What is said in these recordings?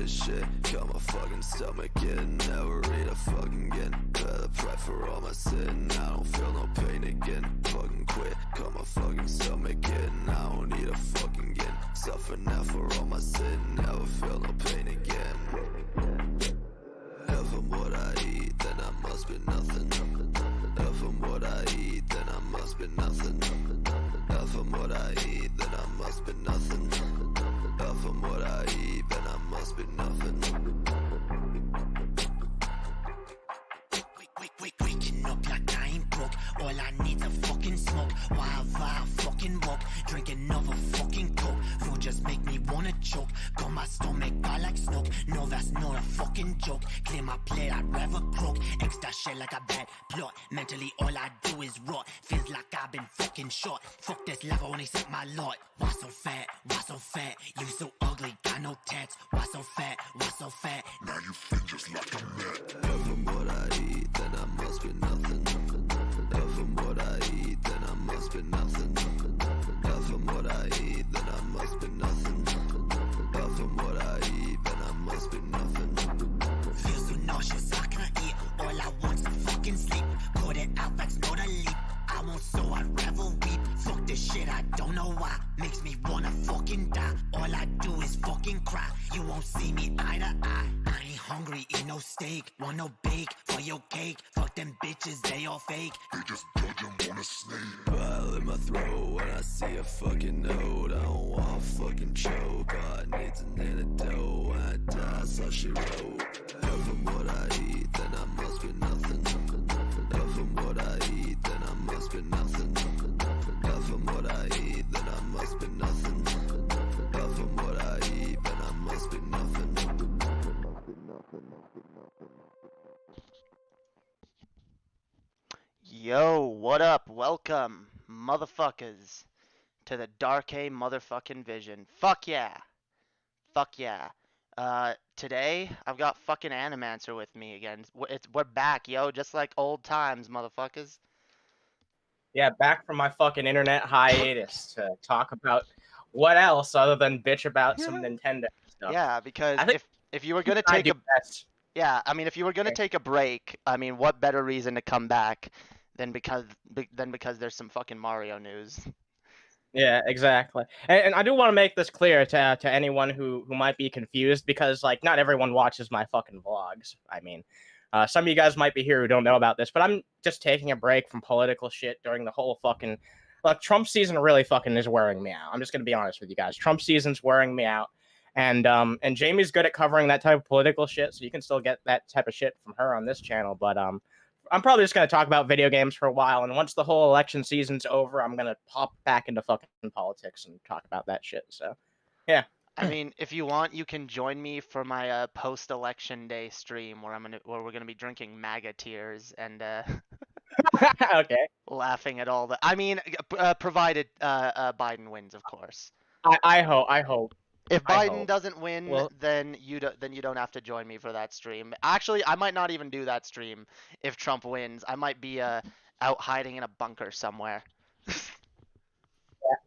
this shit. Got my fucking stomach in, never eat a fucking again. Better pray for all my sin, I don't feel no pain again. Fucking quit, got my fucking stomach in, I don't need a fucking again. Suffer now for all my sin, never feel no pain again. If I'm what I eat, then I must be nothing. If I'm what I eat, then I must be nothing. If I'm what I eat, then I must be nothing. If I'm what I eat, then I must be nothing. Waking up like I ain't broke. All I need's a fucking smoke. While I fucking walk, drink another fucking coke. Food just make me wanna choke. Got my stomach by like smoke. No, that's not a fucking joke. Clear my plate, I'd rather croak. Extra shit like a bad plot. Mentally, all I do is rot. Feels like I've been fucking shot. Fuck this life, I only set my lot. Why so fat? Why so fat? You so ugly, got no tats. Why so fat? Why so fat? Now you feel just like a man. If I'm what I eat, then I must be nothing. If I'm what I eat, then I must be nothing. If I'm what I eat, then I must be nothing. If I'm what I eat, then I must be nothing. Feel so nauseous, I can't eat. All I want's to fucking sleep. Caught it out, that's not a leap. I won't, so I'd rather weep. Fuck this shit, I don't know why. Makes me wanna fucking die. All I do is fucking cry. You won't see me eye to eye. I ain't hungry, eat no steak. Want no bake for your cake. Fuck them bitches, they all fake. They just judge him on a snake. Bile in my throat when I see a fucking note. I don't want to fucking choke. All I need's an antidote. When I die, so she wrote. If I'm what I eat, then I must be nothing. If I'm what I eat, then I must be nothing. If I'm what I eat, then I must be nothing. If I'm what I eat, then I must be nothing. Yo, what up? Welcome, motherfuckers, to the Darké motherfucking vision. Fuck yeah. Fuck yeah. Today, I've got fucking Animancer with me again. We're back, yo, just like old times, motherfuckers. Yeah, back from my fucking internet hiatus to talk about what else other than bitch about some Nintendo stuff. Yeah, because I think if you were gonna I take do a best. yeah, I mean, if you were gonna take a break, I mean, what better reason to come back than because there's some fucking Mario news. Yeah, exactly. And I do want to make this clear to anyone who might be confused, because like not everyone watches my fucking vlogs. I mean, some of you guys might be here who don't know about this, but I'm just taking a break from political shit during the whole fucking Trump season. Really fucking is wearing me out. I'm just gonna be honest with you guys. Trump season's wearing me out. And Jamie's good at covering that type of political shit, so you can still get that type of shit from her on this channel. But I'm probably just going to talk about video games for a while, and once the whole election season's over, I'm going to pop back into fucking politics and talk about that shit. So, yeah. I mean, if you want, you can join me for my post-election day stream where we're gonna be drinking MAGA tears and Okay. laughing at all the. I mean, provided Biden wins, of course. I hope. If I Biden hope. doesn't win, Well- then you don't have to join me for that stream. Actually, I might not even do that stream if Trump wins. I might be out hiding in a bunker somewhere.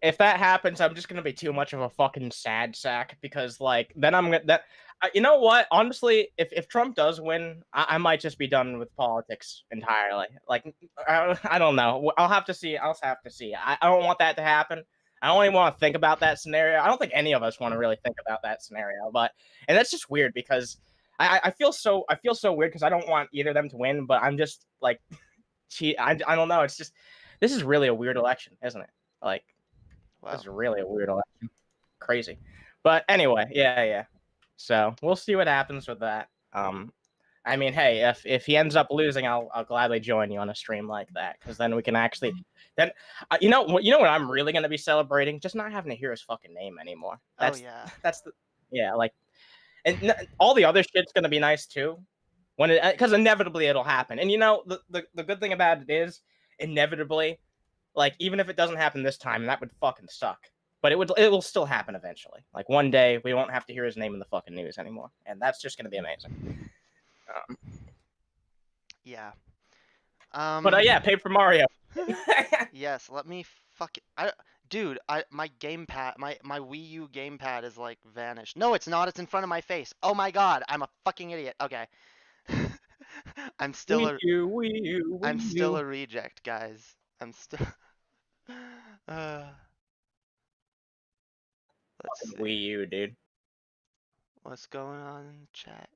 If that happens, I'm just gonna be too much of a fucking sad sack, because like then I'm gonna you know what? Honestly, if Trump does win, I might just be done with politics entirely. Like I don't know. I'll have to see. I'll have to see. I don't want that to happen. I don't even want to think about that scenario. I don't think any of us want to really think about that scenario. And that's just weird, because I feel so weird, because I don't want either of them to win, but I'm just like, I don't know. It's just, this is really a weird election, isn't it? Like, Wow. this is really a weird election. Crazy. But anyway, yeah. So we'll see what happens with that. I mean, hey, if he ends up losing, I'll gladly join you on a stream like that, because then we can actually, then you know what I'm really gonna be celebrating? Just not having to hear his fucking name anymore. That's, Oh yeah. That's the, yeah, like, and all the other shit's gonna be nice too, because inevitably it'll happen. And you know, the good thing about it is, inevitably, like, even if it doesn't happen this time, that would fucking suck. But it will still happen eventually. Like, one day we won't have to hear his name in the fucking news anymore, and that's just gonna be amazing. Yeah. But yeah, Paper Mario. Yes. Let me Dude, my gamepad, my Wii U gamepad is like vanished. No, it's not. It's in front of my face. Oh my God, I'm a fucking idiot. Okay. I'm still a I'm Wii still U. a reject, guys. I'm still uh let's see. Wii U, dude. What's going on in the chat?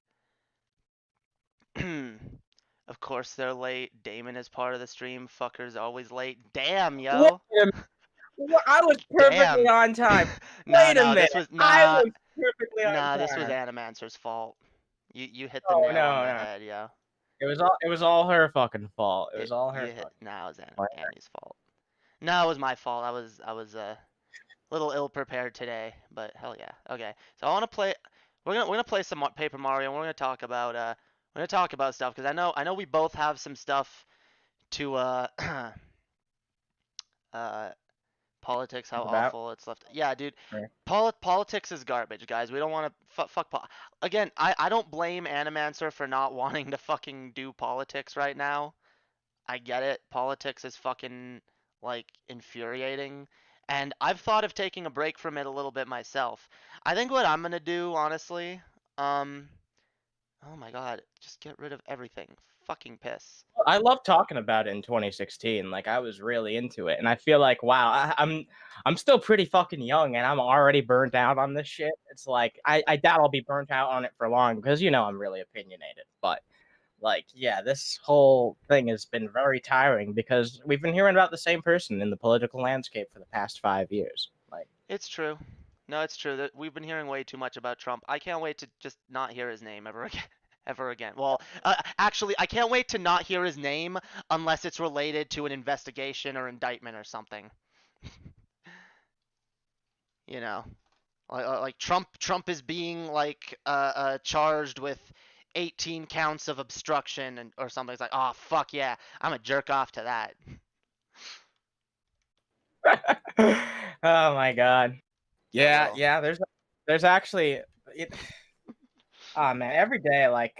Of course they're late. Damon is part of the stream. Fucker's always late. Damn, Wait yo. a minute. I was perfectly Damn. on time. Nah, Wait a nah, minute. this was I nah, was perfectly on nah, this was time. Animancer's fault. You hit the Oh nail on no, the no. head, yo. It was all her fucking fault. It was all You her hit fucking nah, it was fault. Annie's fault. No, it was my fault. I was a little ill prepared today, but hell yeah. Okay. So I want to play we're gonna play some Paper Mario and we're gonna talk about stuff because I know we both have some stuff to uh politics, how About. awful it's left. Yeah, dude. Right. Politics is garbage, guys. We don't want to fuck. Again, I don't blame Animancer for not wanting to fucking do politics right now. I get it. Politics is fucking like infuriating. And I've thought of taking a break from it a little bit myself. I think what I'm gonna do, honestly, um, oh my God, just get rid of everything. Fucking piss. I love talking about it in 2016. Like I was really into it, and I feel like wow, I'm still pretty fucking young, and I'm already burnt out on this shit. It's like I doubt I'll be burnt out on it for long because I'm really opinionated. But like yeah, this whole thing has been very tiring because we've been hearing about the same person in the political landscape for the past 5 years. Like It's true. No, it's true that we've been hearing way too much about Trump. I can't wait to just not hear his name ever again. Ever again. Well, actually, I can't wait to not hear his name unless it's related to an investigation or indictment or something. You know, like Trump is being like charged with 18 counts of obstruction and or something. It's like, oh fuck yeah, I'm a jerk off to that. oh my god. Yeah, Well, yeah. There's actually it. Oh man, every day like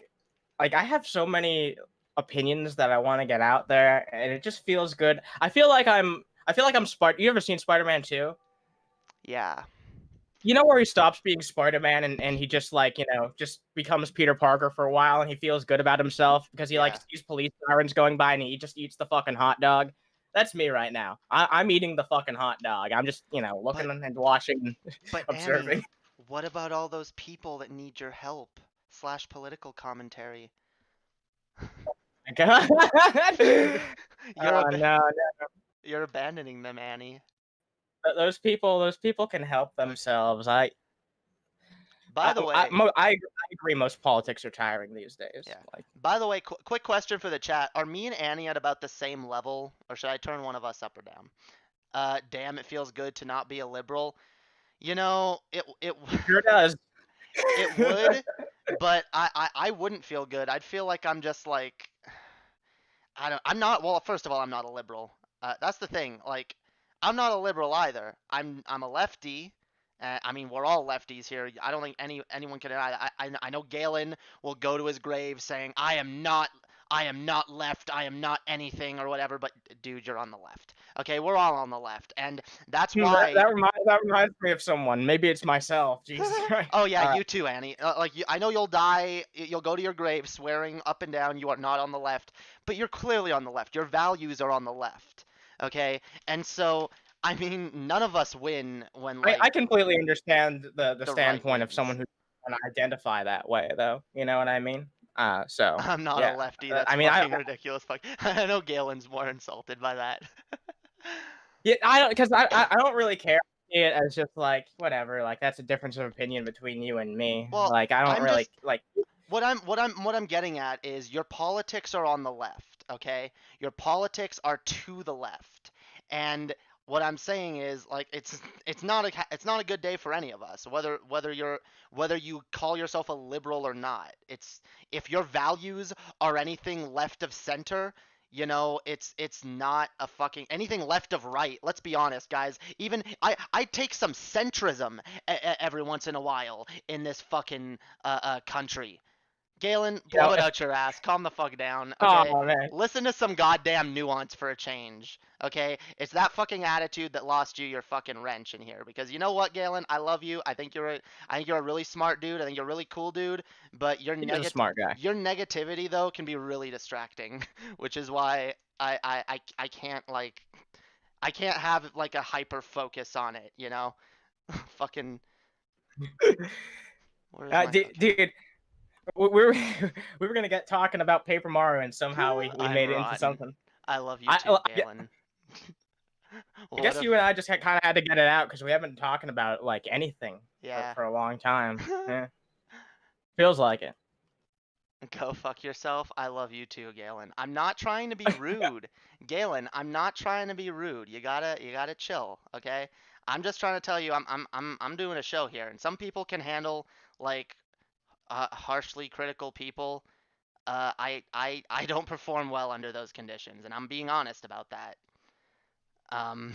I have so many opinions that I want to get out there, and it just feels good. I feel like I'm Spider. You ever seen Spider-Man 2? yeah. You know where he stops being Spider-Man and he just just becomes Peter Parker for a while and he feels good about himself because he Yeah. sees police sirens going by and he just eats the fucking hot dog. That's me right now. I'm eating the fucking hot dog. I'm just looking and watching, But Annie, observing. what about all those people that need your help slash political commentary? God. You're Oh no, you're abandoning them, Annie. those people can help themselves. By the way, I agree. Most politics are tiring these days. yeah. Like, By the way, quick question for the chat: are me and Annie at about the same level, or should I turn one of us up or down? Damn, it feels good to not be a liberal. You know, it sure does. it would, but I wouldn't feel good. I'd feel like I'm just like I'm not. Well, first of all, I'm not a liberal. That's the thing. Like, I'm not a liberal either. I'm a lefty. I mean, we're all lefties here. I don't think anyone can deny. I know Galen will go to his grave saying, I am not left. I am not anything or whatever." But dude, you're on the left. Okay, we're all on the left, and that's That, why. that reminds me of someone. Maybe it's myself. Jesus Christ. Oh yeah, All right. you too, Annie. I know you'll die. You'll go to your grave swearing up and down you are not on the left, but you're clearly on the left. Your values are on the left. Okay, and so I mean, none of us win when like I completely understand the the right standpoint of wins. someone who doesn't identify that way, though. You know what I mean? So I'm not a yeah. lefty. That's I mean, fucking ridiculous. Fuck. I know Galen's more insulted by that. yeah, I don't because I don't really care. I see it as just like whatever. Like that's a difference of opinion between you and me. Well, Like I don't I'm really just like. what I'm getting at is your politics are on the left, okay? Your politics are to the left. And what I'm saying is like it's not a good day for any of us, whether you call yourself a liberal or not. It's if your values are anything left of center, it's not a fucking anything left of right. Let's be honest, guys. Even I take some centrism every once in a while in this fucking country. Galen, You know, blow it if- out your ass. Calm the fuck down, okay? oh man, Listen to some goddamn nuance for a change, okay? It's that fucking attitude that lost you your fucking wrench in here. Because you know what, Galen? I love you. I think you're a really smart dude. I think you're a really cool dude. But he's a smart guy. your negativity though can be really distracting, which is why I can't like I can't have like a hyper focus on it, you know? Fucking where's my okay. Dude, we were we were gonna get talking about Paper Mario, and somehow we I'm made it into rotten. something. I love you too, Galen. I guess you and I just kind of had to get it out because we haven't been talking about like anything Yeah. for a long time. Yeah. Feels like it. Go fuck yourself. I love you too, Galen. I'm not trying to be rude. Galen, I'm not trying to be rude. You gotta chill, okay? I'm just trying to tell you I'm doing a show here, and some people can handle like harshly critical people. I don't perform well under those conditions, and I'm being honest about that. Um,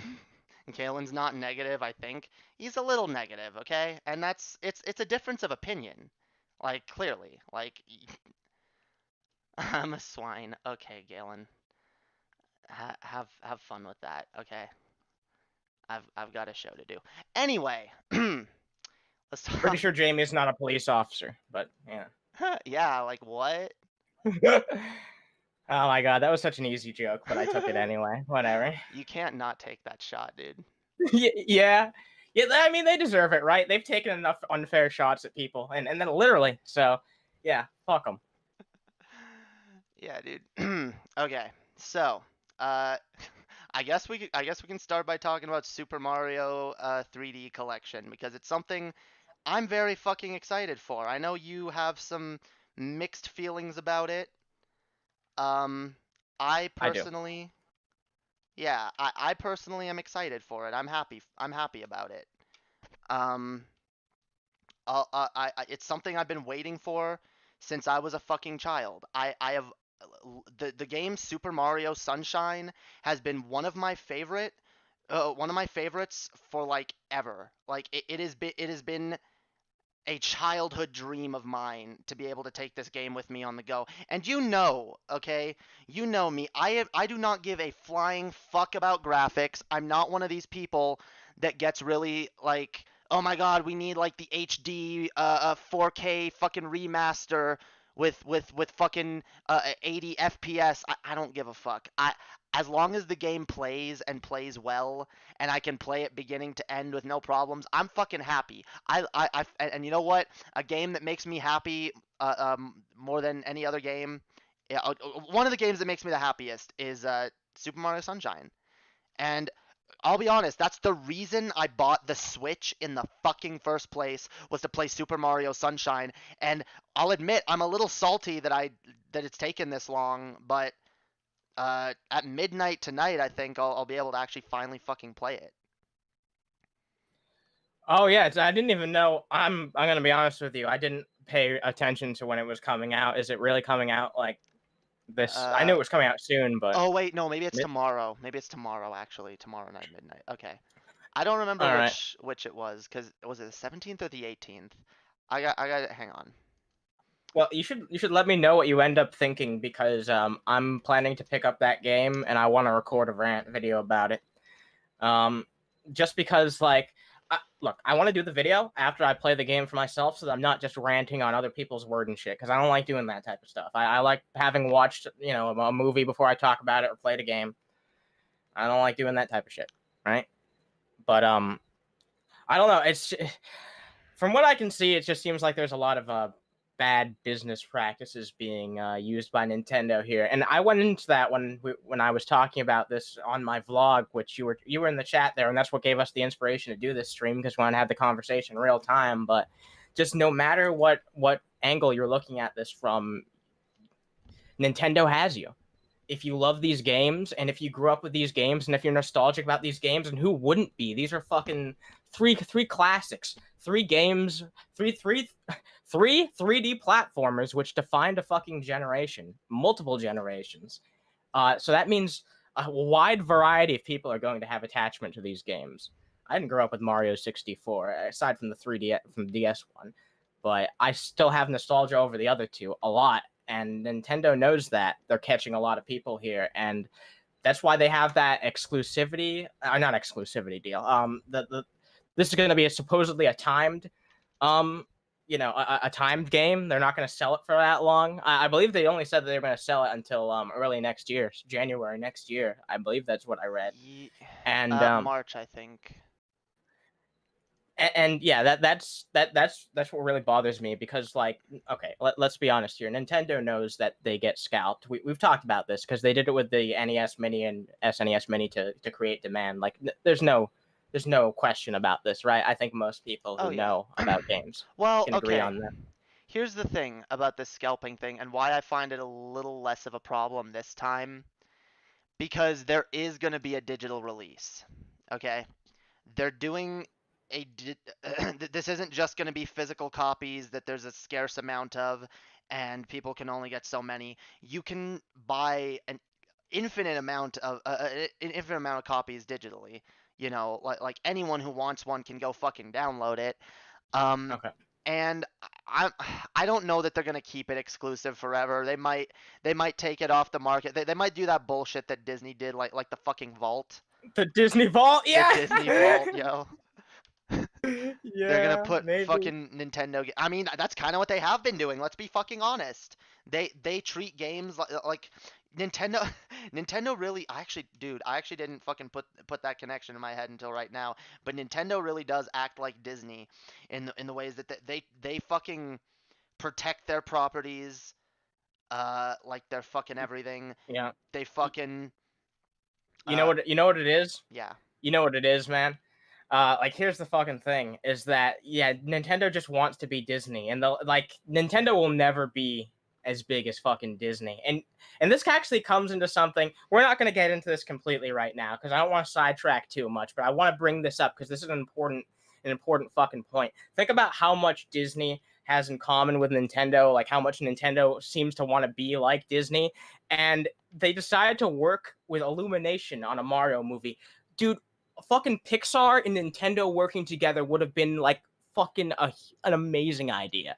Galen's not negative, I think. He's a little negative, okay? And it's a difference of opinion. Like clearly, like I'm a swine. Okay, Galen. Have fun with that, okay? I've got a show to do. Anyway, let's talk. Pretty sure Jamie's not a police officer, but yeah. Yeah, like what? Oh my god, that was such an easy joke, but I took it anyway. Whatever. You can't not take that shot, dude. Yeah. Yeah, I mean, they deserve it, right? They've taken enough unfair shots at people, and then literally, so, yeah, fuck them. Yeah, dude. Okay, so, I guess we can start by talking about Super Mario 3D Collection, because it's something I'm very fucking excited for. I know you have some mixed feelings about it. I I do. personally, yeah, I personally am excited for it. I'm happy about it. Um, it's something I've been waiting for since I was a fucking child. I have the game Super Mario Sunshine has been one of my favorites for like ever. Like it has been a childhood dream of mine to be able to take this game with me on the go. And you know, okay? You know me. I do not give a flying fuck about graphics. I'm not one of these people that gets really like, "Oh my god, we need like the HD 4K fucking remaster with fucking 80 FPS." I don't give a fuck. As long as the game plays and plays well and I can play it beginning to end with no problems, I'm fucking happy. And you know what? A game that makes me happy more than any other game, one of the games that makes me the happiest is Super Mario Sunshine. And I'll be honest, that's the reason I bought the Switch in the fucking first place, was to play Super Mario Sunshine. And I'll admit, I'm a little salty that it's taken this long, but at midnight tonight, I think I'll be able to actually finally fucking play it. Oh yeah, I didn't even know. I'm gonna be honest with you. I didn't pay attention to when it was coming out. Is it really coming out like this? I knew it was coming out soon, but Oh wait, no, maybe it's tomorrow. Maybe it's tomorrow actually. Tomorrow night midnight. Okay. I don't remember All which it was, cuz was it the 17th or the 18th? I got it. Hang on. well, you should let me know what you end up thinking, because I'm planning to pick up that game and I want to record a rant video about it. Just because like. Look, I want to do the video after I play the game for myself, so that I'm not just ranting on other people's word and shit, because I don't like doing that type of stuff. I like having watched, a movie before I talk about it or played a game. I don't like doing that type of shit, right? But I don't know. It's from what I can see, it just seems like there's a lot of bad business practices being used by Nintendo here, and I went into that when I was talking about this on my vlog, which you were in the chat there, and that's what gave us the inspiration to do this stream, because we want to have the conversation in real time. But just no matter what angle you're looking at this from, Nintendo has you. If you love these games, and if you grew up with these games, and if you're nostalgic about these games, and who wouldn't be? These are fucking three classics, 3 games, three 3D platformers which defined a fucking generation, multiple generations. So that means a wide variety of people are going to have attachment to these games. I didn't grow up with Mario 64, aside from the 3D from the DS one. but I still have nostalgia over the other two a lot, and Nintendo knows that they're catching a lot of people here, and that's why they have that exclusivity, not exclusivity deal. This is going to be supposedly a timed, a timed game. They're not going to sell it for that long. I believe they only said that they were going to sell it until early next year, January next year. I believe that's what I read. And March, I think. And yeah, that's what really bothers me, because like, okay, let's be honest here. Nintendo knows that they get scalped. We've talked about this because they did it with the NES Mini and SNES Mini to create demand. Like, there's no question about this, right? I think most people who know about games Well, can agree okay. on that. Here's the thing about this scalping thing and why I find it a little less of a problem this time. Because there is going to be a digital release. Okay? They're doing this isn't just going to be physical copies that there's a scarce amount of and people can only get so many. You can buy an infinite amount of copies digitally. You know, like anyone who wants one can go fucking download it. Okay. And I don't know that they're gonna keep it exclusive forever. They might take it off the market. They might do that bullshit that Disney did, like the fucking Vault. The Disney Vault, yeah. The Disney Vault, yo. Yeah, They're gonna put maybe. fucking Nintendo. I mean, that's kind of what they have been doing. Let's be fucking honest. They treat games like Nintendo. Nintendo really. I actually didn't fucking put that connection in my head until right now. But Nintendo really does act like Disney in the ways that they fucking protect their properties. Like they're fucking everything. Yeah. They fucking. You know what it is? Yeah. You know what it is, man. Like, here's the fucking thing: is that Nintendo just wants to be Disney, and Nintendo will never be as big as fucking Disney. And this actually comes into something we're not going to get into this completely right now because I don't want to sidetrack too much, but I want to bring this up because this is an important fucking point. Think about how much Disney has in common with Nintendo, like how much Nintendo seems to want to be like Disney, and they decided to work with Illumination on a Mario movie. Dude, fucking Pixar and Nintendo working together would have been like fucking an amazing idea.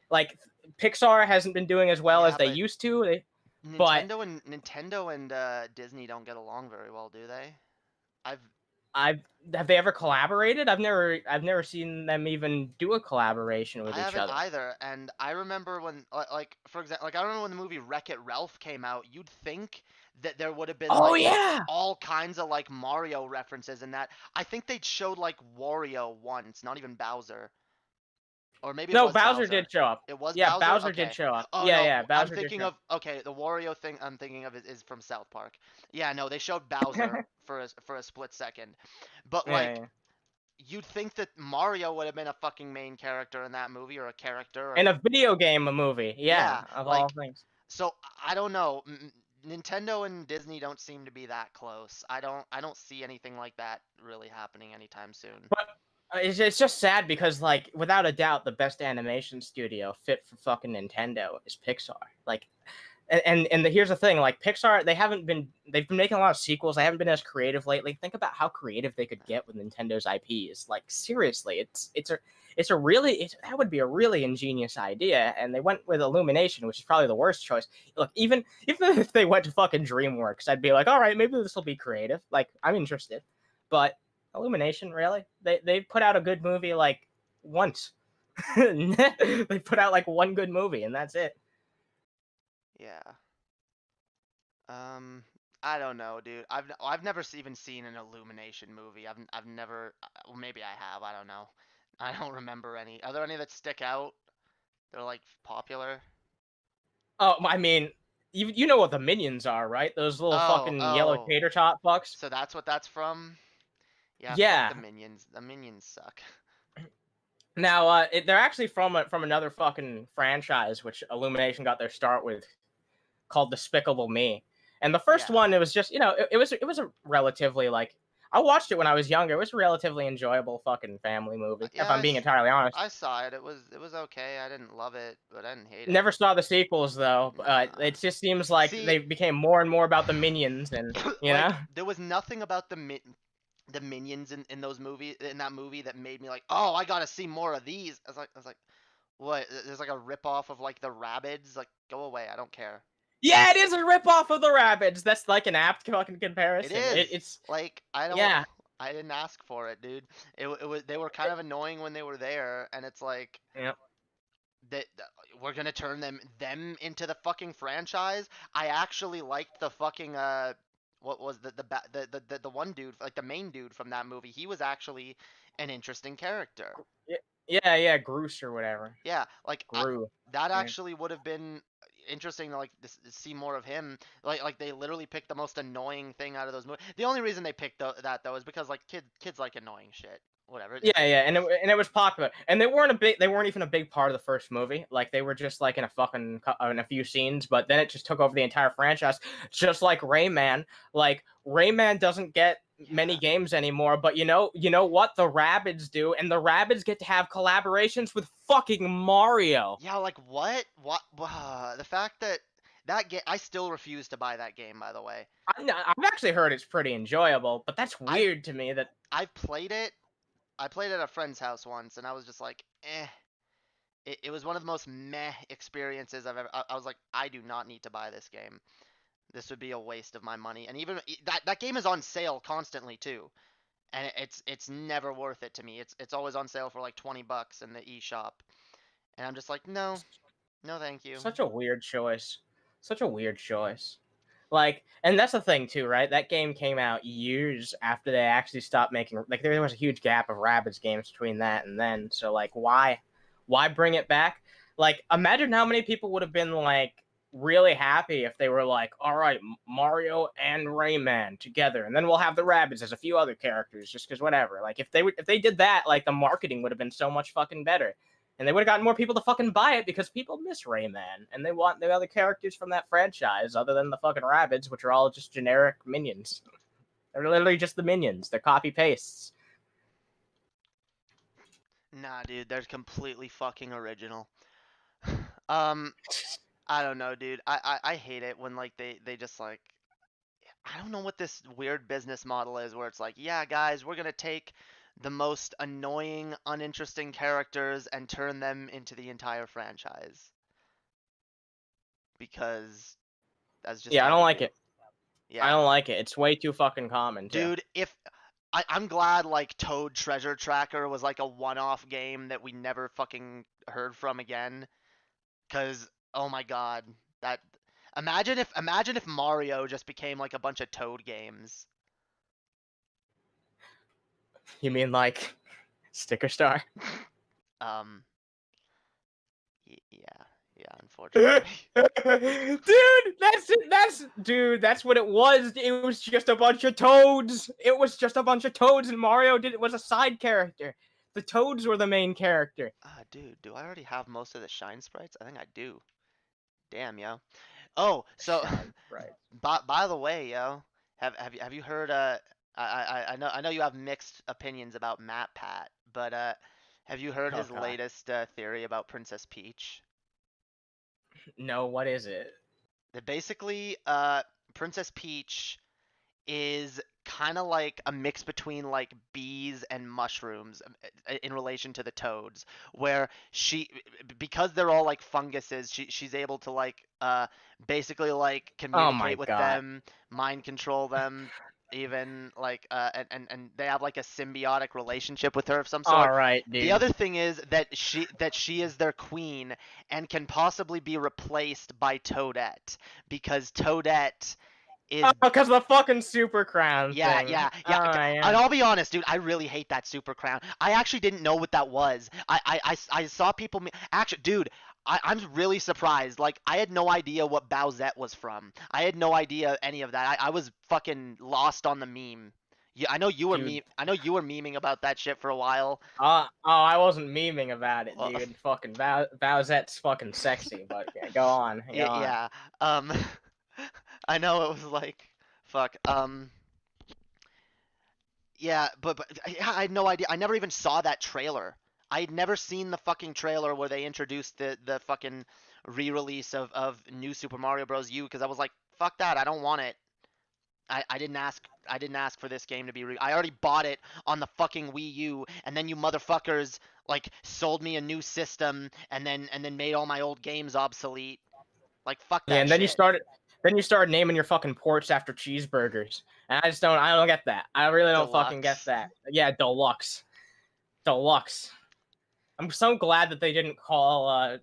Like, Pixar hasn't been doing as well as they used to. Nintendo and Disney don't get along very well, do they? Have they ever collaborated? I've never seen them even do a collaboration with each other. I haven't either. And I remember when, for example, I remember when the movie Wreck-It Ralph came out. You'd think that there would have been all kinds of like Mario references in that. I think they showed like Wario once, not even Bowser. Or maybe no, Bowser did show up. It was Bowser? Bowser Did show up. Oh, yeah, no, Bowser I'm thinking of the Wario thing I'm thinking of is from South Park. Yeah, no, they showed Bowser for a split second. But you'd think that Mario would have been a fucking main character in that movie or a character in a video game movie. Yeah, of all things. So I don't know. Nintendo and Disney don't seem to be that close. I don't see anything like that really happening anytime soon. But it's just sad because, like, without a doubt, the best animation studio fit for fucking Nintendo is Pixar. Like, and here's the thing: like, Pixar, they've been making a lot of sequels. They haven't been as creative lately. Think about how creative they could get with Nintendo's IPs. Like, seriously, that would be a really ingenious idea. And they went with Illumination, which is probably the worst choice. Look, even if they went to fucking DreamWorks, I'd be like, all right, maybe this will be creative. Like, I'm interested, but Illumination, really? They put out a good movie like once. They put out like one good movie and that's it. Yeah. I don't know, dude. I've never even seen an Illumination movie. I've never. Well, maybe I have. I don't know. I don't remember any. Are there any that stick out? They're like popular. Oh, I mean, you know what the Minions are, right? Those little fucking yellow tater tot fucks. So that's what that's from. Yeah. Fuck the Minions. The Minions suck. Now, they're actually from another fucking franchise, which Illumination got their start with, called Despicable Me. And the first one, it was just, it was a relatively, like, I watched it when I was younger. It was a relatively enjoyable fucking family movie, if I'm being entirely honest. I saw it. It was okay. I didn't love it, but I didn't hate it. Never saw the sequels though. It just seems like they became more and more about the Minions, and there was nothing about the Minions in that movie that made me like, oh, I gotta see more of these. I was like, What? There's like a rip-off of like the Rabbids. Like, go away. I don't care. Yeah, it is a ripoff of the Rabbids. That's like an apt fucking It comparison. is. It's Like, I don't. yeah, I didn't ask for it, dude. It was. They were kind of annoying when they were there, and it's like yeah. that we're gonna turn them into the fucking franchise. I actually liked the fucking what was the one dude, like the main dude from that movie. He was actually an interesting character. Yeah, Groose or whatever. Yeah, like Gru. that Yeah. actually would have been interesting to like see more of him. Like they literally picked the most annoying thing out of those movies. The only reason they picked that though is because like kids like annoying shit. Whatever. Yeah, and it was popular, and they weren't even a big part of the first movie. Like they were just like in a few scenes, but then it just took over the entire franchise, just like Rayman. Like Rayman doesn't get many games anymore, but you know what the Rabbids do, and the Rabbids get to have collaborations with fucking Mario. Yeah, like what? What? The fact that that game, I still refuse to buy that game. By the way, I've actually heard it's pretty enjoyable, but that's I weird to me that I've played it. I played it at a friend's house once, and I was just like, eh. It was one of the most meh experiences I've ever. I was like, I do not need to buy this game. This would be a waste of my money. And even that game is on sale constantly too, and it's never worth it to me. It's always on sale for like $20 in the eShop, and I'm just like, no, no, thank you. such a weird choice. Such a weird choice. Like, and that's the thing too, right? That game came out years after they actually stopped making. Like, there was a huge gap of Rabbids games between that and then. So, like, why bring it back? Like, imagine how many people would have been like really happy if they were like, all right, Mario and Rayman together, and then we'll have the Rabbids as a few other characters, just because whatever. Like, if they did that, like the marketing would have been so much fucking better. And they would have gotten more people to fucking buy it because people miss Rayman and they want the other characters from that franchise other than the fucking Rabbids, which are all just generic minions. They're literally just the minions. They're copy pastes. Nah, dude, they're completely fucking original. um, I don't know, dude. I hate it when like they just like I don't know what this weird business model is where it's like, yeah, guys, we're gonna take the most annoying, uninteresting characters and turn them into the entire franchise because that's just Yeah, I how don't we like do. it. I Yeah, don't like it. It's way too fucking common, too. dude. If I'm glad like Toad Treasure Tracker was like a one-off game that we never fucking heard from again. Cause oh my god, that imagine if Mario just became like a bunch of Toad games. You mean like Sticker Star? Um, yeah, yeah, Dude, unfortunately. that's what it was. It was just a bunch of toads. It was just a bunch of toads, and Mario was a side character. The toads were the main character. Dude, do I already have most of the shine sprites? I think I do. Damn, yo. Oh, so Shine, right. by the way, yo, have you heard I know you have mixed opinions about Matt Pat, but have you heard Oh his god. latest theory about Princess Peach? No, what is it? That basically Princess Peach is kind of like a mix between like bees and mushrooms in relation to the toads, where because they're all like funguses, she's able to like basically like Oh my communicate with god. them, mind control them, even like and they have like a symbiotic relationship with her of some All sort. right, The dude. other thing is that she is their queen and can possibly be replaced by Toadette because Toadette is Oh, because the fucking super crown yeah, thing. yeah, yeah. Oh And yeah. I'll be honest, dude. I really hate that super crown. I actually didn't know what that was. I saw people. Actually, dude, I'm really surprised. Like, I had no idea what Bowsette was from. I had no idea any of that. I was fucking lost on the meme. Yeah, I know you were Dude. I know you were memeing about that shit for a while. I wasn't memeing about it, Uh, dude. Fucking Bowsette's fucking sexy, but yeah, go on, go on. yeah. Um, I know it was like, fuck. Yeah, but yeah, I had no idea. I never even saw that trailer. I had never seen the fucking trailer where they introduced the fucking re-release of New Super Mario Bros. U because I was like, fuck that, I don't want it. I didn't ask for this game to be I already bought it on the fucking Wii U, and then you motherfuckers like sold me a new system and then made all my old games obsolete. Like fuck that Yeah, and then shit. you started naming your fucking ports after cheeseburgers. And I don't get that. I really don't fucking get Deluxe. that. Yeah, deluxe. Deluxe. I'm so glad that they didn't call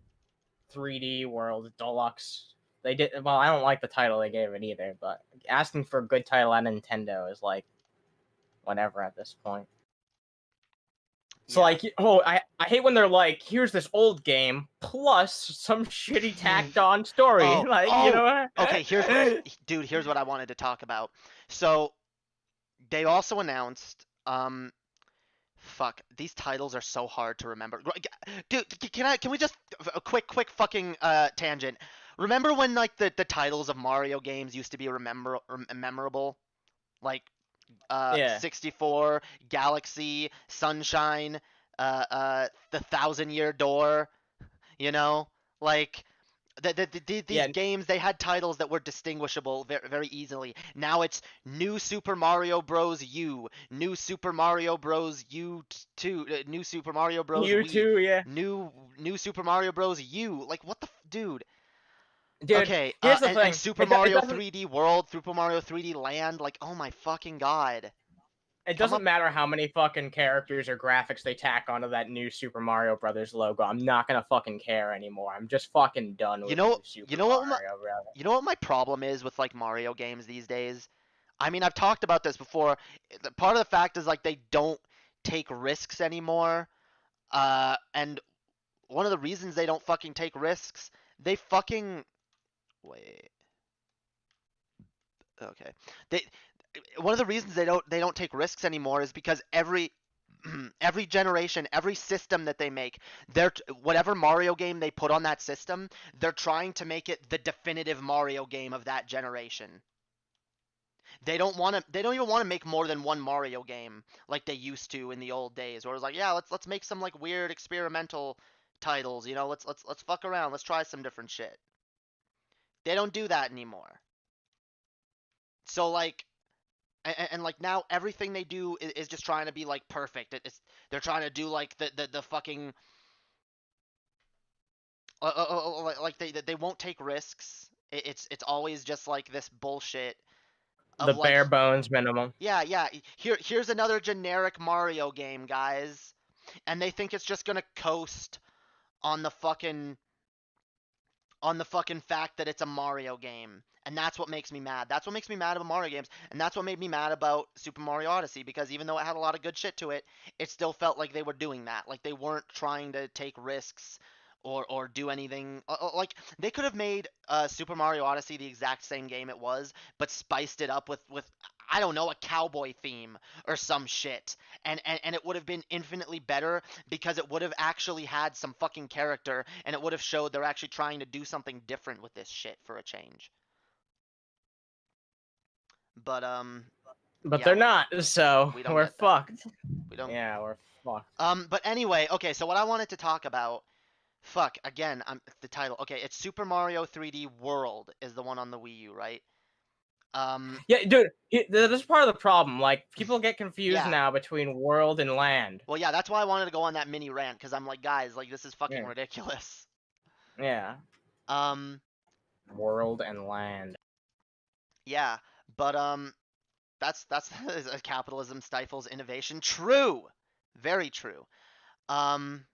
3D World Deluxe. They did well, I don't like the title they gave it either, but asking for a good title at Nintendo is like whatever at this point. So Yeah. like, oh, I hate when they're like, here's this old game plus some shitty tacked on story. Oh, Like, you oh. know. Okay, dude, here's what I wanted to talk about. So they also announced fuck, these titles are so hard to remember. Dude, can we just a quick fucking tangent. Remember when like the titles of Mario games used to be memorable? Like Yeah. 64, Galaxy, Sunshine, the Thousand Year Door, you know? Like these Yeah. games, they had titles that were distinguishable very, very easily. Now it's New Super Mario Bros. U, New Super Mario Bros. U2, New Super Mario Bros. You Wii, too, yeah. New Super Mario Bros. U. Like what the dude? Dude, Okay, here's the and thing. Super It Mario doesn't 3D World, Super Mario 3D Land. Like oh my fucking god. it Come doesn't up. matter how many fucking characters or graphics they tack onto that new Super Mario Brothers logo. I'm not gonna fucking care anymore. I'm just fucking done You with know, new Super you know what Mario Brothers. you know what my problem is with like Mario games these days? I mean, I've talked about this before. Part of the fact is like they don't take risks anymore. And one of the reasons they don't fucking take risks, they fucking wait. Okay. They one of the reasons they don't take risks anymore is because every every generation, every system that they make, whatever Mario game they put on that system, they're trying to make it the definitive Mario game of that generation. They don't even want to make more than one Mario game like they used to in the old days, where it was like, yeah, let's make some like weird experimental titles, you know, let's fuck around, let's try some different shit. They don't do that anymore. So like like now everything they do is just trying to be like perfect. They're trying to do like the fucking like they won't take risks. It's always just like this bullshit The of like bare bones minimum. yeah. Here's another generic Mario game, guys, and they think it's just gonna coast on the fucking fact that it's a Mario game. And that's what makes me mad. That's what makes me mad about Mario games. And that's what made me mad about Super Mario Odyssey, because even though it had a lot of good shit to it, it still felt like they were doing that. Like they weren't trying to take risks or do anything. Like they could have made Super Mario Odyssey the exact same game it was, but spiced it up with I don't know, a cowboy theme or some shit. And it would have been infinitely better because it would have actually had some fucking character, and it would have showed they're actually trying to do something different with this shit for a change. But But yeah, they're not, so we don't we're get that. fucked. We don't. Yeah, we're fucked. But anyway, okay. So what I wanted to talk about, fuck again. The title. Okay, it's Super Mario 3D World is the one on the Wii U, right? Yeah, dude, this is part of the problem. Like, people get confused Yeah. now between world and land. Well, yeah. That's why I wanted to go on that mini rant, because I'm like, guys, like this is fucking Yeah. ridiculous. Yeah. Um. World and land. Yeah. But that's capitalism stifles innovation. True. Very true. Um.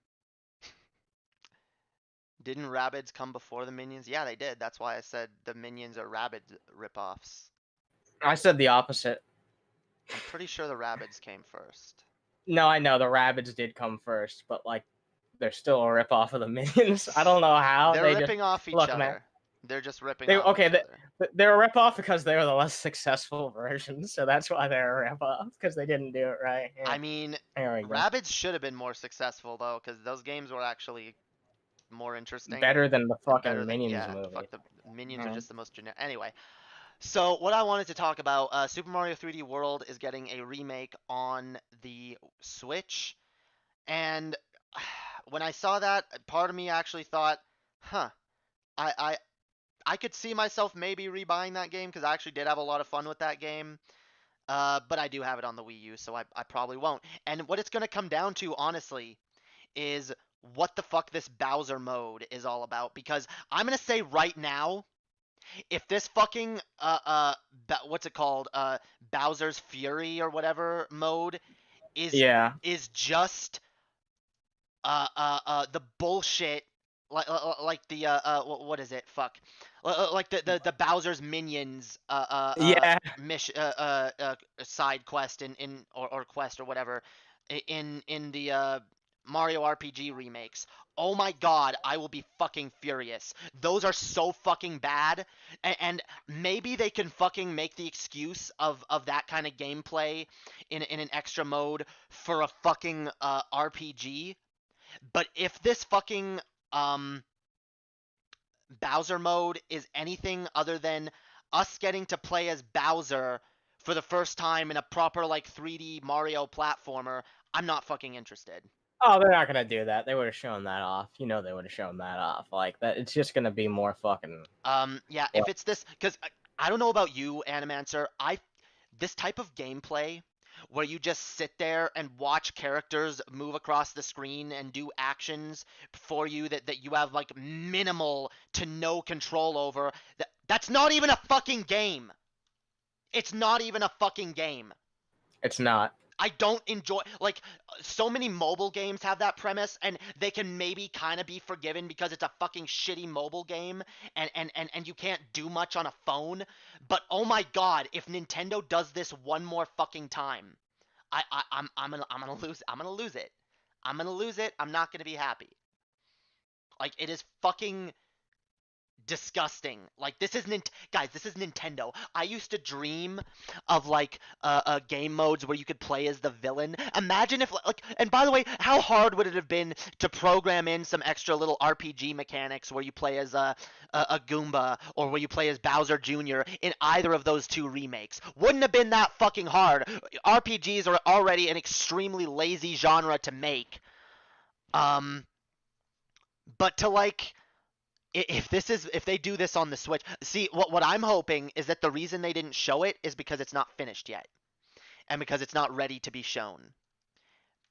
Didn't Rabbids come before the Minions? Yeah, they did. That's why I said the Minions are Rabbids ripoffs. I said the opposite. I'm pretty sure the Rabbids came first. No, I know the Rabbids did come first, but like, they're still a ripoff of the Minions. I don't know how They're they ripping just off each look, other. man. They're just ripping They off okay. each other. They're a ripoff because they were the less successful version, so that's why they're a ripoff because they didn't do it right. Yeah. I mean, There we go. Rabbids should have been more successful though, because those games were actually more interesting. Better than the And fucking Minions yeah, movie. fuck, the Minions are Yeah. just the most generic. Anyway, so what I wanted to talk about, Super Mario 3D World is getting a remake on the Switch, and when I saw that, part of me actually thought, huh, I I I could see myself maybe rebuying that game because I actually did have a lot of fun with that game. But I do have it on the Wii U, so I probably won't. And what it's gonna come down to, honestly, is what the fuck this Bowser mode is all about. Because I'm gonna say right now, if this fucking what's it called, Bowser's Fury or whatever mode is Yeah. just the bullshit, like the what is it, fuck, like the Bowser's minions Yeah. mission, side quest in or quest or whatever in the Mario RPG remakes. Oh my god, I will be fucking furious. Those are so fucking bad, and maybe they can fucking make the excuse of that kind of gameplay in an extra mode for a fucking RPG. But if this fucking Bowser mode is anything other than us getting to play as Bowser for the first time in a proper like 3D Mario platformer, I'm not fucking interested. Oh, they're not gonna do that. They would have shown that off. You know, they would have shown that off. Like that, it's just gonna be more fucking. Yeah, if it's this, because I don't know about you, Animancer, this type of gameplay where you just sit there and watch characters move across the screen and do actions for you that you have like minimal to no control over, that's not even a fucking game. It's not even a fucking game. It's not. I don't enjoy, like, so many mobile games have that premise, and they can maybe kind of be forgiven because it's a fucking shitty mobile game, and you can't do much on a phone. But oh my god, if Nintendo does this one more fucking time, I'm gonna lose. I'm gonna lose it. I'm gonna lose it. I'm not gonna be happy. Like, it is fucking disgusting. Like, this is guys, this is Nintendo. I used to dream of like game modes where you could play as the villain. Imagine if like, and by the way, how hard would it have been to program in some extra little RPG mechanics where you play as a Goomba, or where you play as Bowser Jr. in either of those two remakes? Wouldn't have been that fucking hard. RPGs are already an extremely lazy genre to make. But to like, if they do this on the Switch, see, what I'm hoping is that the reason they didn't show it is because it's not finished yet, and because it's not ready to be shown.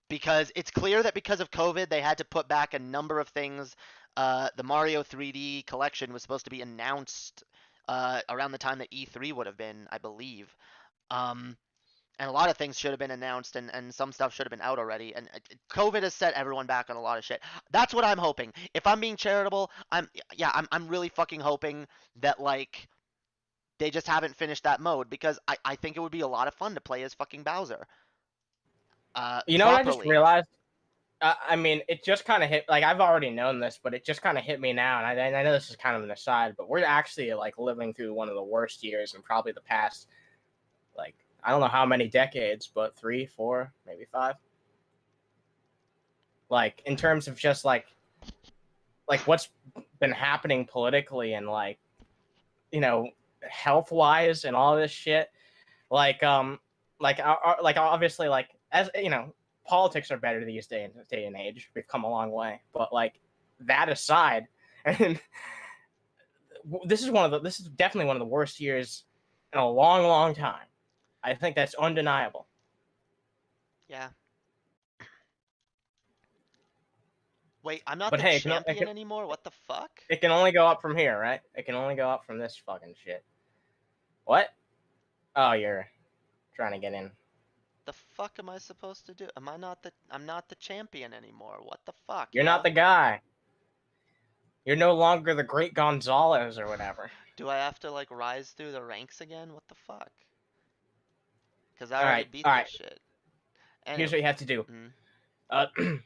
Because it's clear that because of COVID, they had to put back a number of things. The Mario 3D collection was supposed to be announced around the time that E3 would have been, I believe. And a lot of things should have been announced, and some stuff should have been out already. And COVID has set everyone back on a lot of shit. That's what I'm hoping. If I'm being charitable, I'm really fucking hoping that like they just haven't finished that mode, because I think it would be a lot of fun to play as fucking Bowser. You know what I just Properly. realized? I mean, it just kind of hit. Like, I've already known this, but it just kind of hit me now. And I know this is kind of an aside, but we're actually like living through one of the worst years in probably the past, like, I don't know how many decades, but 3, 4, maybe 5. Like, in terms of just like what's been happening politically and like, you know, health wise and all this shit. Like obviously, like, as you know, politics are better these day and age. We've come a long way, but like that aside, and this is definitely one of the worst years in a long, long time. I think that's undeniable. Yeah. Wait, I'm not But the hey, champion anymore? What the fuck? It can only go up from here, right? It can only go up from this fucking shit. What? Oh, you're trying to get in. The fuck am I supposed to do? I'm not the champion anymore. What the fuck? You're not the guy. You're no longer the Great Gonzalez or whatever. Do I have to like rise through the ranks again? What the fuck? Because I All already right, beat all this right. shit. Here's what you have to do. Mhm.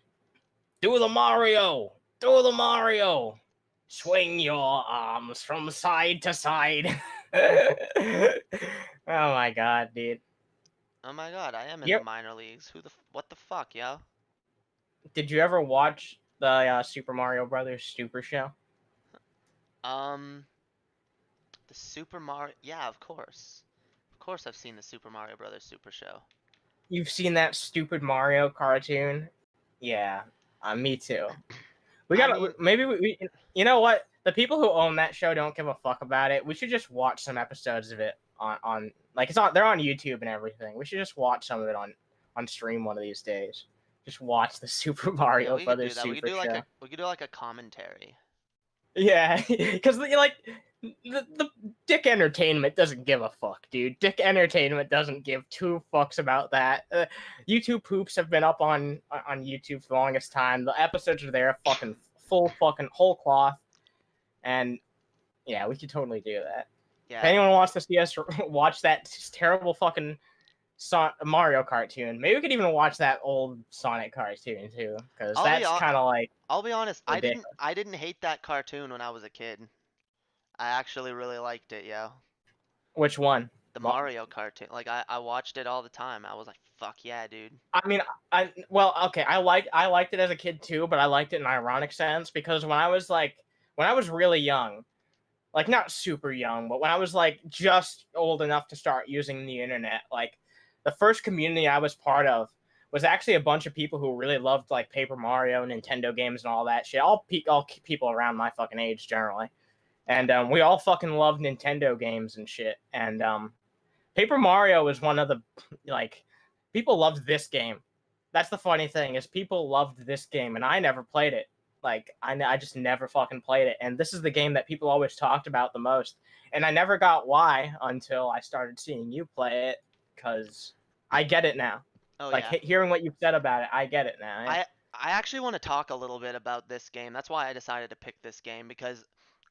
Do the Mario. Do the Mario. Swing your arms from side to side. Oh my god, dude. Oh my god, I am in Yep. the minor leagues. What the fuck, yo? Did you ever watch the Super Mario Brothers Super Show? The Super Mario. Yeah, of course. Of course, I've seen the Super Mario Brothers Super Show. You've seen that stupid Mario cartoon? Yeah, me too. We gotta maybe we you know what? The people who own that show don't give a fuck about it. We should just watch some episodes of it on like they're on YouTube and everything. We should just watch some of it on stream one of these days. just watch the Super Yeah, Mario we could do Brothers that. Super Show. We could do like a commentary. Yeah, because like the Dick Entertainment doesn't give a fuck, dude. Dick Entertainment doesn't give two fucks about that. YouTube poops have been up on YouTube for the longest time. The episodes are there, fucking full fucking whole cloth, and yeah, we could totally do that. If Yeah. anyone wants to see us watch that terrible fucking Mario cartoon, maybe we could even watch that old Sonic cartoon too, because that's kind of like. I'll be honest, ridiculous. I didn't hate that cartoon when I was a kid. I actually really liked it, yo. Which one? The Mario cartoon. Like I watched it all the time. I was like, fuck yeah, dude. I mean, well, okay, I liked it as a kid too, but I liked it in an ironic sense because when I was really young, like not super young, but when I was like just old enough to start using the internet, like the first community I was part of was actually a bunch of people who really loved like Paper Mario, Nintendo games, and all that shit. All people around my fucking age generally, and we all fucking loved Nintendo games and shit. And Paper Mario was one of the like people loved this game. That's the funny thing is people loved this game, and I never played it. Like I just never fucking played it, and this is the game that people always talked about the most. And I never got why until I started seeing you play it, because I get it now. Oh like yeah. hearing what you've said about it, I get it now. Yeah. I actually want to talk a little bit about this game. That's why I decided to pick this game because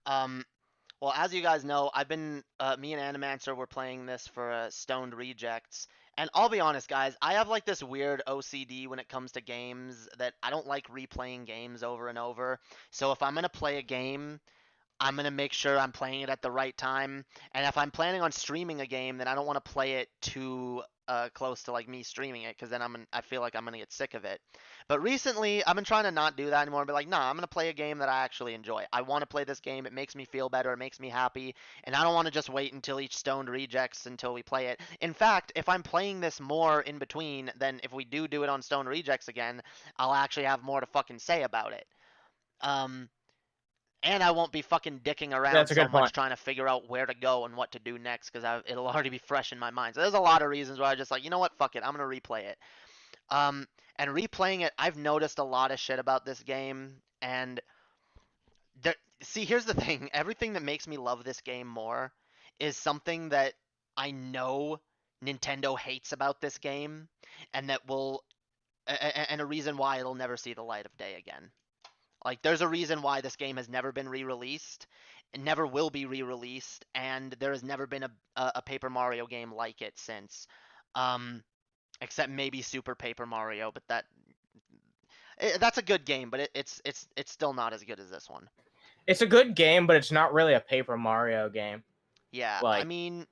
well, as you guys know, I've been me and Animancer were playing this for Stoned Rejects. And I'll be honest, guys, I have like this weird OCD when it comes to games that I don't like replaying games over and over. So if I'm going to play a game, I'm going to make sure I'm playing it at the right time. And if I'm planning on streaming a game, then I don't want to play it too close to like me streaming it because then I feel like I'm going to get sick of it. But recently, I've been trying to not do that anymore. Be like, nah, I'm going to play a game that I actually enjoy. I want to play this game. It makes me feel better. It makes me happy. And I don't want to just wait until each Stoned Rejects until we play it. In fact, if I'm playing this more in between, then if we do it on Stoned Rejects again, I'll actually have more to fucking say about it. And I won't be fucking dicking around so much trying to figure out where to go and what to do next because it'll already be fresh in my mind. So there's a lot of reasons why I just like, you know what, fuck it, I'm gonna replay it. And replaying it, I've noticed a lot of shit about this game. And see, here's the thing: everything that makes me love this game more is something that I know Nintendo hates about this game, and that and a reason why it'll never see the light of day again. Like, there's a reason why this game has never been re-released, and never will be re-released, and there has never been a Paper Mario game like it since. Except maybe Super Paper Mario, but that's a good game, but it's still not as good as this one. It's a good game, but it's not really a Paper Mario game. Yeah, I mean,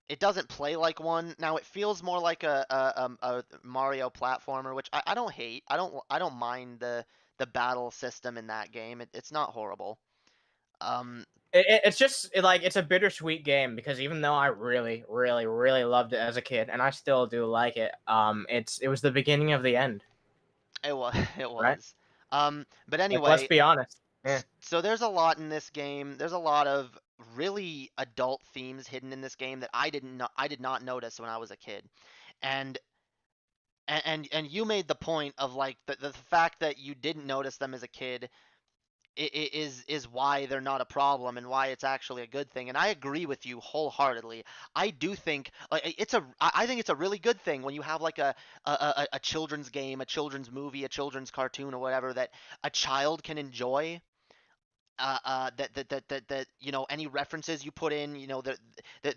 it doesn't play like one. Now it feels more like a Mario platformer, which I don't hate. I don't mind the battle system in that game. It's not horrible. It's just like it's a bittersweet game because even though I really, really, really loved it as a kid, and I still do like it, it was the beginning of the end. It was. Right? But anyway, like, let's be honest. Yeah. So there's a lot in this game. There's a lot of really adult themes hidden in this game that I did not notice when I was a kid, and you made the point of like the fact that you didn't notice them as a kid is why they're not a problem and why it's actually a good thing. And I agree with you wholeheartedly. I do think like I think it's a really good thing when you have like a children's game, a children's movie, a children's cartoon or whatever that a child can enjoy. That you know, any references you put in, you know,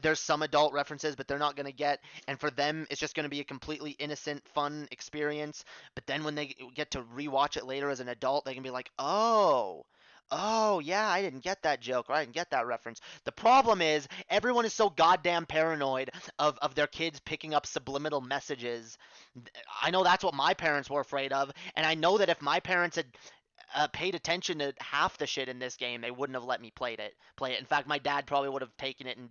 there's some adult references, but they're not going to get, and for them it's just going to be a completely innocent, fun experience. But then when they get to rewatch it later as an adult, they can be like, oh yeah, I didn't get that joke, or I didn't get that reference. The problem is everyone is so goddamn paranoid of their kids picking up subliminal messages. I know that's what my parents were afraid of, and I know that if my parents had paid attention to half the shit in this game, they wouldn't have let me play it. In fact, my dad probably would have taken it and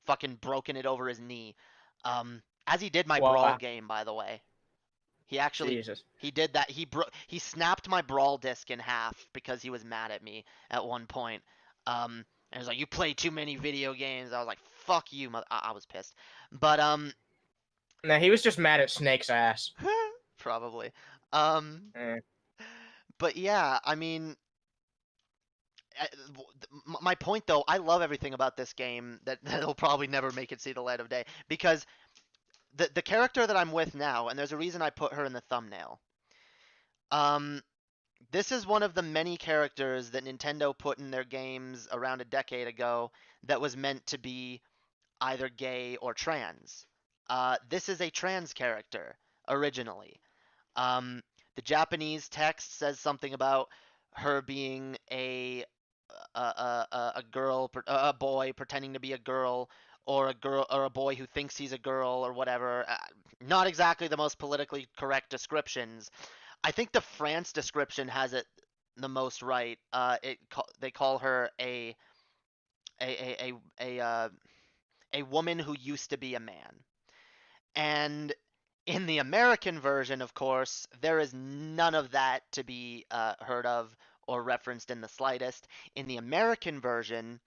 fucking broken it over his knee. As he did my Brawl game, by the way. He actually he did that. He snapped my Brawl disc in half because he was mad at me at one point. And he was like, "You play too many video games." I was like, "Fuck you, mother." I was pissed. But no, he was just mad at Snake's ass. Probably. Um, Eh. but yeah, I mean, my point though, I love everything about this game that'll probably never make it see the light of day because the character that I'm with now, and there's a reason I put her in the thumbnail. Um, this is one of the many characters that Nintendo put in their games around a decade ago that was meant to be either gay or trans. This is a trans character originally. Um, the Japanese text says something about her being a girl, a boy pretending to be a girl, or a girl or a boy who thinks he's a girl or whatever. Not exactly the most politically correct descriptions. I think the France description has it the most right. They call her a a a uh, a woman who used to be a man. And in the American version, of course, there is none of that to be heard of or referenced in the slightest. In the American version,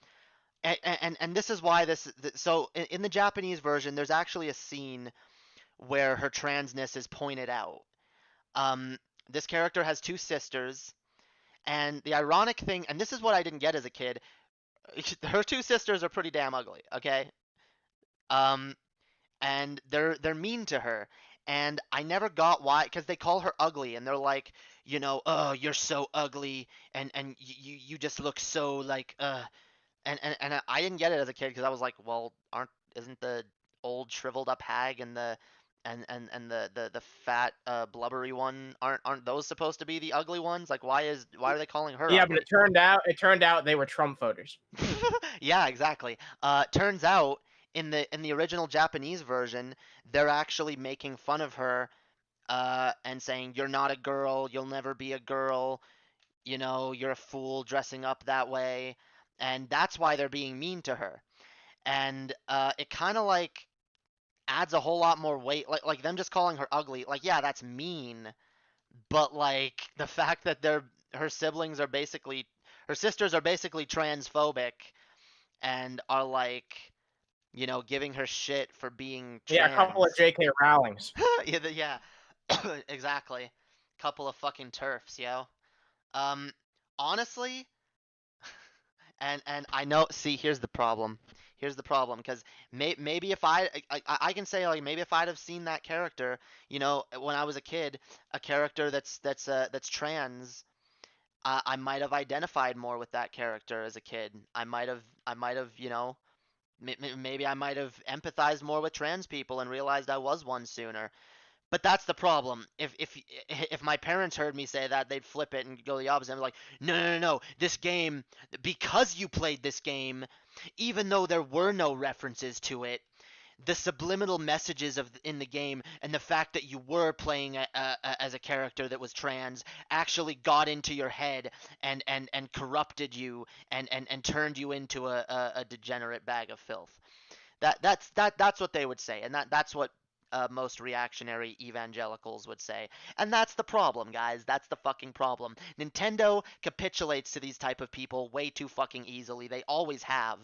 and this is why so in the Japanese version, there's actually a scene where her transness is pointed out. Um, this character has two sisters, and the ironic thing, and this is what I didn't get as a kid, her two sisters are pretty damn ugly. Okay, um, and they're mean to her, and I never got why, because they call her ugly, and they're like, oh, you're so ugly, and you just look so like and I didn't get it as a kid because I was like, well, aren't isn't the old shriveled up hag and the fat blubbery one, aren't those supposed to be the ugly ones? Like, why are they calling her Yeah, but ugly? it turned out they were Trump voters. Yeah, exactly. Turns out in the original Japanese version, they're actually making fun of her and saying you're not a girl, you'll never be a girl, you're a fool dressing up that way, and that's why they're being mean to her. And it kind of like adds a whole lot more weight, like them just calling her ugly. Like, yeah, that's mean, but like the fact that her siblings are basically her sisters are basically transphobic and are like, giving her shit for being Yeah, a couple of trans. J.K. Rowlings. Yeah, yeah, exactly. Couple of fucking turfs, yo. Um, honestly, and I know. See, here's the problem. Here's the problem, because maybe if I can say, like, maybe if I'd have seen that character, when I was a kid, a character that's trans, I might have identified more with that character as a kid. I might have, maybe I might have empathized more with trans people and realized I was one sooner. But that's the problem. If my parents heard me say that, they'd flip it and go the opposite. And be like, no, no, no, no. This game, because you played this game, even though there were no references to it, the subliminal messages in the game and the fact that you were playing as a character that was trans actually got into your head and corrupted you and turned you into a degenerate bag of filth. That's what they would say, and that's what most reactionary evangelicals would say. And that's the problem, guys. That's the fucking problem. Nintendo capitulates to these type of people way too fucking easily. They always have.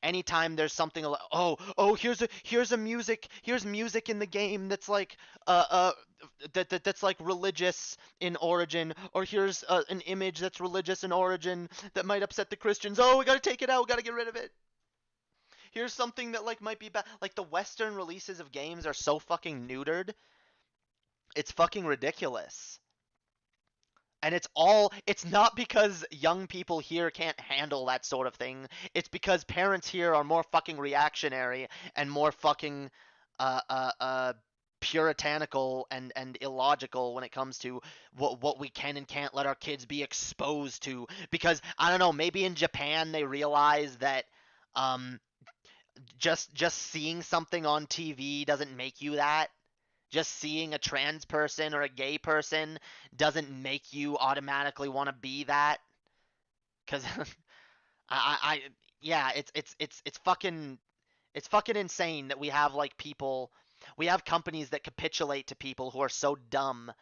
Anytime there's something like, oh, here's music in the game that's like that's like religious in origin, or here's an image that's religious in origin that might upset the Christians. Oh, we gotta take it out. We gotta get rid of it. Here's something that like might be bad. Like, the Western releases of games are so fucking neutered. It's fucking ridiculous. And it's not because young people here can't handle that sort of thing. It's because parents here are more fucking reactionary and more fucking uh uh uh puritanical and illogical when it comes to what we can and can't let our kids be exposed to, because I don't know, maybe in Japan they realize that um just seeing something on TV doesn't make you that. Just seeing a trans person or a gay person doesn't make you automatically want to be that. Cause I yeah, it's fucking insane that we have like we have companies that capitulate to people who are so dumb,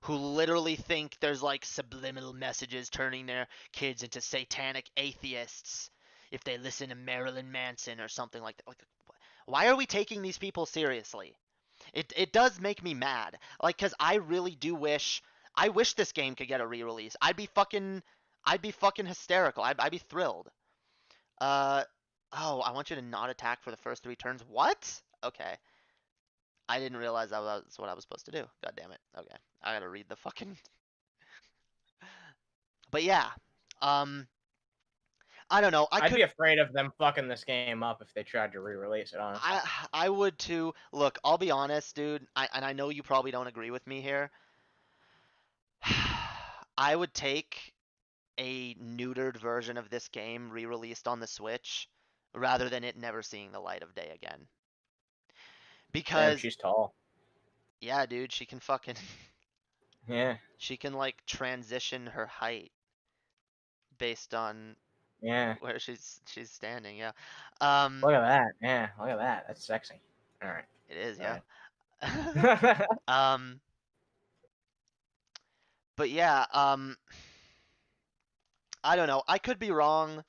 who literally think there's like subliminal messages turning their kids into satanic atheists if they listen to Marilyn Manson or something like that. Like, why are we taking these people seriously? It does make me mad. Like, cause I really do wish this game could get a re-release. I'd be fucking hysterical. I'd be thrilled. Uh oh, I want you to not attack for the first 3 turns. What? Okay. I didn't realize that was what I was supposed to do. God damn it. Okay. I gotta read the fucking But yeah. Um I don't know. I'd be afraid of them fucking this game up if they tried to re-release it, honestly. I would too. Look, I'll be honest, dude. I know you probably don't agree with me here. I would take a neutered version of this game re-released on the Switch rather than it never seeing the light of day again. Damn, Because she's tall. yeah, dude, she can fucking Yeah, she can like transition her height based on yeah. where she's standing. Yeah. Look at that. Yeah, look at that. That's sexy. All right. It is, All yeah. right. um but yeah, I don't know. I could be wrong.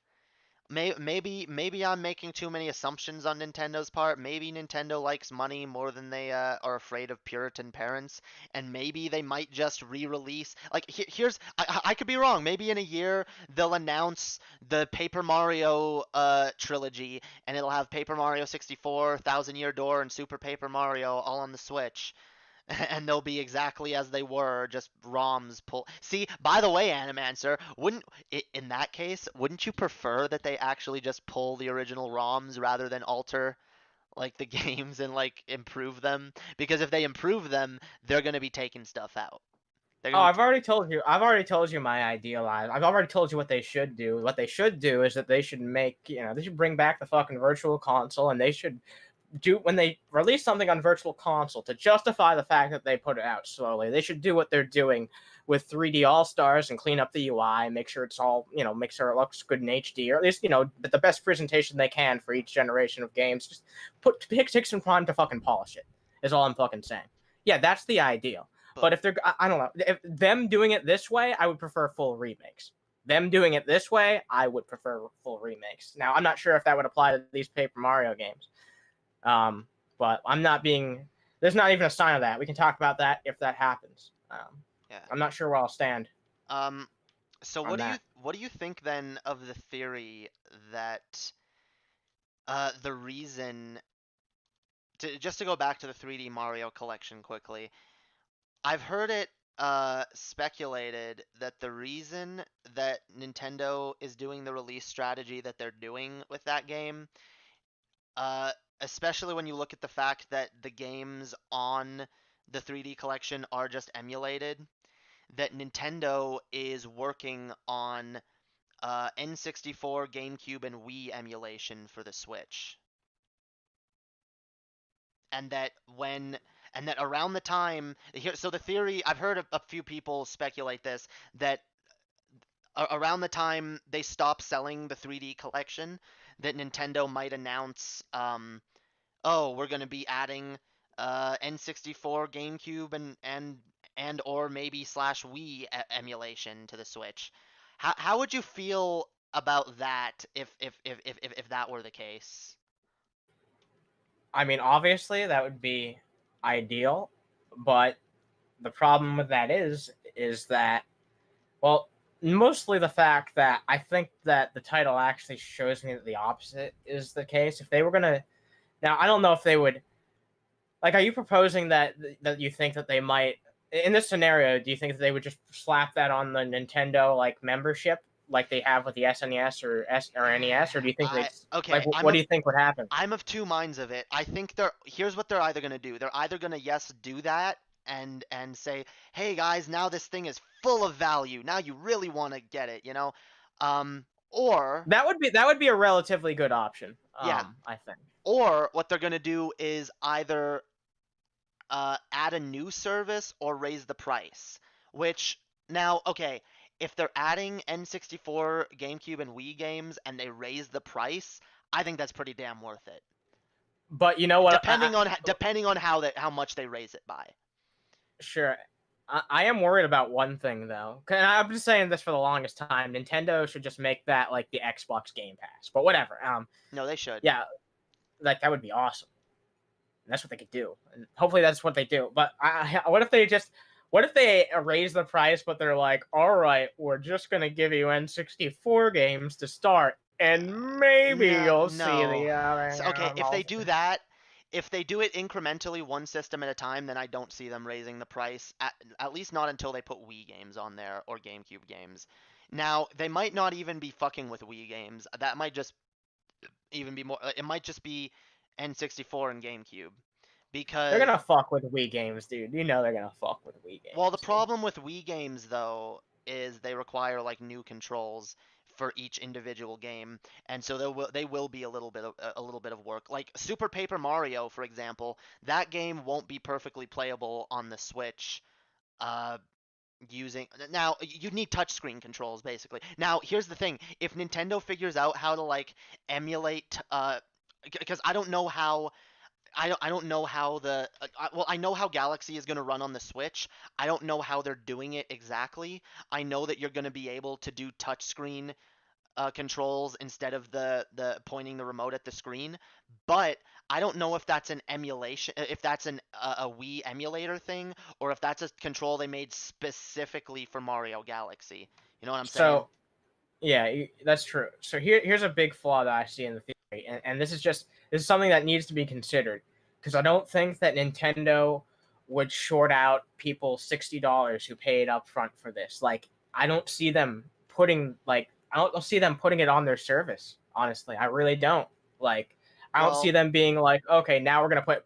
Maybe I'm making too many assumptions on Nintendo's part. Maybe Nintendo likes money more than they are afraid of Puritan parents, and maybe they might just re-release. Like here's I could be wrong. Maybe in a year they'll announce the Paper Mario trilogy, and it'll have Paper Mario 64, Thousand Year Door, and Super Paper Mario all on the Switch. And they'll be exactly as they were, just ROMs pull. See, by the way, Animancer, in that case, wouldn't you prefer that they actually just pull the original ROMs rather than alter like the games and like improve them? Because if they improve them, they're gonna be taking stuff out. They're Oh, gonna I've already told you. I've already told you my idealized. I've already told you what they should do. What they should do is that they should make, they should bring back the fucking virtual console, and they should do when they release something on virtual console to justify the fact that they put it out slowly. They should do what they're doing with 3D All Stars and clean up the UI, make sure it's all, make sure it looks good in HD, or at least, the best presentation they can for each generation of games. Just take some time to fucking polish it, is all I'm fucking saying. Yeah, that's the ideal. But if they're, I don't know, if them doing it this way, I would prefer full remakes. Them doing it this way, I would prefer full remakes. Now, I'm not sure if that would apply to these Paper Mario games. But I'm not being. There's not even a sign of that. We can talk about that if that happens. yeah. I'm not sure where I'll stand. So what do you think then of the theory that the reason just to go back to the 3D Mario collection quickly, I've heard it speculated that the reason that Nintendo is doing the release strategy that they're doing with that game, especially when you look at the fact that the games on the 3D collection are just emulated, that Nintendo is working on N64, GameCube, and Wii emulation for the Switch. And that around the time here, so the theory, I've heard a few people speculate this, that around the time they stop selling the 3D collection, that Nintendo might announce, oh, we're going to be adding N64, GameCube, and or maybe slash Wii emulation to the Switch. How would you feel about that if that were the case? I mean, obviously that would be ideal, but the problem with that is that, well, mostly the fact that I think that the title actually shows me that the opposite is the case. If they were gonna, now I don't know if they would, like, are you proposing that you think that they might, in this scenario, do you think that they would just slap that on the Nintendo like membership like they have with the SNES or NES, or do you think okay, what do you think would happen? I'm of two minds of it. I think here's what they're either gonna do. They're either gonna do that and say, hey guys, now this thing is full of value. Now you really want to get it, or that would be a relatively good option. Yeah. I think. Or what they're gonna do is either add a new service or raise the price. Which now, okay, if they're adding N64, GameCube, and Wii games and they raise the price, I think that's pretty damn worth it. But you know what? Depending on how much they raise it by. Sure. I am worried about one thing though. And I've been saying this for the longest time. Nintendo should just make that like the Xbox Game Pass. But whatever. No, they should. Yeah, like that would be awesome. that's what they could do. And hopefully that's what they do. But what if they raise the price, but they're like, all right, we're just going to give you N64 games to start, and maybe you'll see the other. Okay, if they do that, if they do it incrementally, one system at a time, then I don't see them raising the price, at least not until they put Wii games on there or GameCube games. Now, they might not even be fucking with Wii games. That might just even be more, it might just be N64 and GameCube. Because they're gonna fuck with Wii games, dude. You know they're gonna fuck with Wii games. Well, the problem with Wii games, though, is they require like new controls for each individual game, and so they will be a little bit of work. Like Super Paper Mario, for example, that game won't be perfectly playable on the Switch. Now you need touchscreen controls basically. Now here's the thing: if Nintendo figures out how to like emulate, because I don't know how. I don't know how well, I know how Galaxy is going to run on the Switch. I don't know how they're doing it exactly. I know that you're going to be able to do touchscreen controls instead of the pointing the remote at the screen, but I don't know if that's an emulation, if that's a Wii emulator thing, or if that's a control they made specifically for Mario Galaxy. You know what I'm saying? So, yeah, that's true. So here's a big flaw that I see in the theory, and this is something that needs to be considered, because I don't think that Nintendo would short out people $60 who paid up front for this. Like, I don't see them putting it on their service. Honestly, I really don't. Like, I don't see them being like, okay, now we're gonna put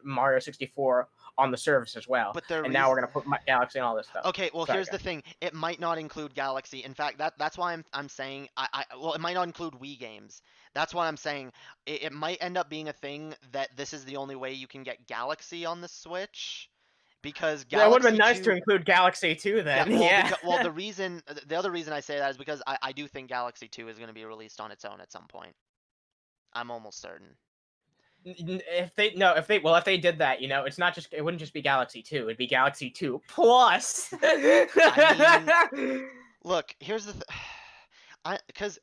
Mario 64 on the service as well, and now we're gonna put Galaxy and all this stuff. Okay, well, here's the thing: it might not include Galaxy. In fact, that's why I'm saying well, it might not include Wii games. That's why I'm saying it might end up being a thing that this is the only way you can get Galaxy on the Switch, because Galaxy it would have been nice to include Galaxy 2 then. Yeah. Well, the other reason I say that is because I do think Galaxy 2 is going to be released on its own at some point. I'm almost certain. If they did that, it wouldn't just be Galaxy 2, it'd be Galaxy 2 Plus. Look, here's the because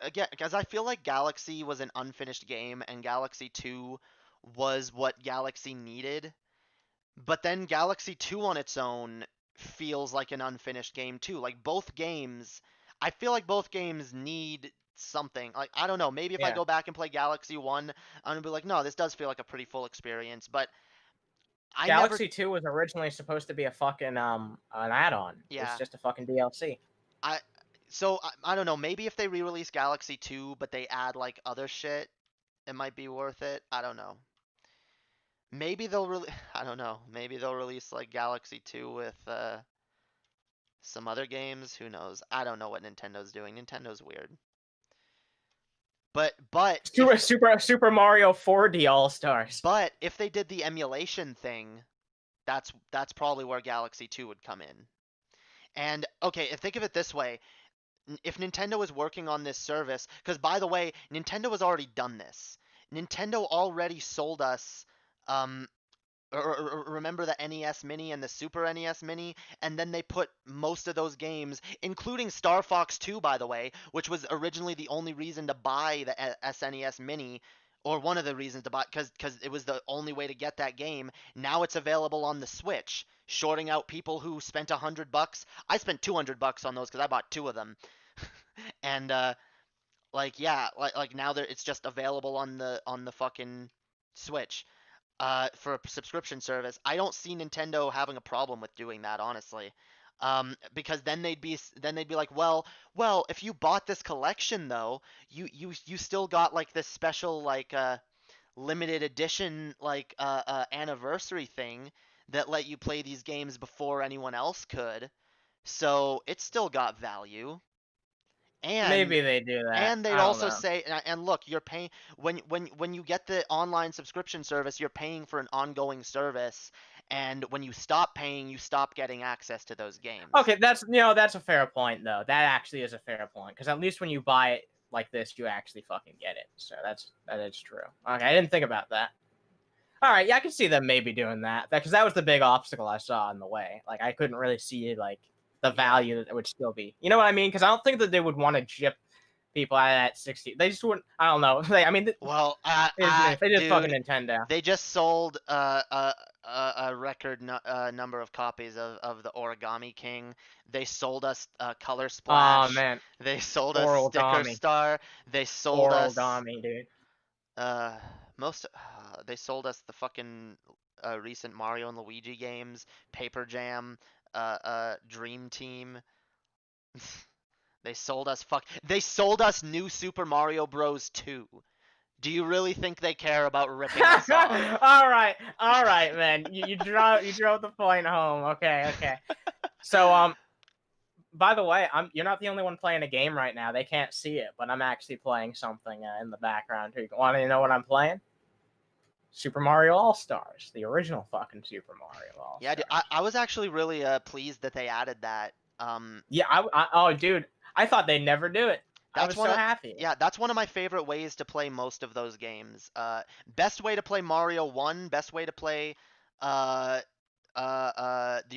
I feel like Galaxy was an unfinished game and Galaxy 2 was what Galaxy needed. But then Galaxy 2 on its own feels like an unfinished game too. Like I feel like both games need something. Like, I don't know, maybe if I go back and play Galaxy 1, I'm gonna be like, no, this does feel like a pretty full experience, but Galaxy 2 was originally supposed to be a fucking an add-on. Yeah. It's just a fucking DLC. I don't know, maybe if they re-release Galaxy 2 but they add like other shit, it might be worth it. I don't know. Maybe I don't know. Maybe they'll release like Galaxy 2 with some other games. Who knows? I don't know what Nintendo's doing. Nintendo's weird. But Super Mario 4D All-Stars. But if they did the emulation thing, that's probably where Galaxy 2 would come in. And okay, think of it this way. If Nintendo is working on this service, because by the way, Nintendo has already done this. Nintendo already sold us remember the NES Mini and the Super NES Mini, and then they put most of those games, including Star Fox 2, by the way, which was originally the only reason to buy the SNES Mini, or one of the reasons to buy, because it was the only way to get that game. Now it's available on the Switch, shorting out people who spent $100. I spent $200 on those because I bought 2 of them, and like now it's just available on the fucking Switch. For a subscription service. I don't see Nintendo having a problem with doing that, honestly, because then they'd be like, well, if you bought this collection though, you still got like this special like limited edition like anniversary thing that let you play these games before anyone else could, so it's still got value. And maybe they do that. And they'd also say, and look, you're paying when you get the online subscription service, you're paying for an ongoing service, and when you stop paying, you stop getting access to those games. Okay, that's a fair point though. That actually is a fair point, because at least when you buy it like this, you actually fucking get it. So that is true. Okay, I didn't think about that. All right, yeah, I can see them maybe doing that, because that was the big obstacle I saw in the way. Like, I couldn't really see like the value that it would still be. You know what I mean? Because I don't think that they would want to jip people at 60. They just wouldn't. I don't know. I mean, Well, they did dude, fucking Nintendo. they just sold a record number of copies of the Origami King. They sold us Color Oh Splash. man, They sold us Sticker Origami, Star. They sold us Origami, dude. most. They sold us the fucking recent Mario and Luigi games, Paper Jam, Dream Team. They sold us They sold us New Super Mario Bros. 2. Do you really think they care about ripping us off? all right, man. You drove the point home. Okay. So by the way, you're not the only one playing a game right now. They can't see it, but I'm actually playing something in the background. Want to know what I'm playing? Super Mario All Stars, the original fucking Super Mario All Stars. Yeah, I was actually really pleased that they added that. Yeah, oh, dude, I thought they'd never do it. I was so happy. Yeah, that's one of my favorite ways to play most of those games. Best way to play Mario 1, best way to play the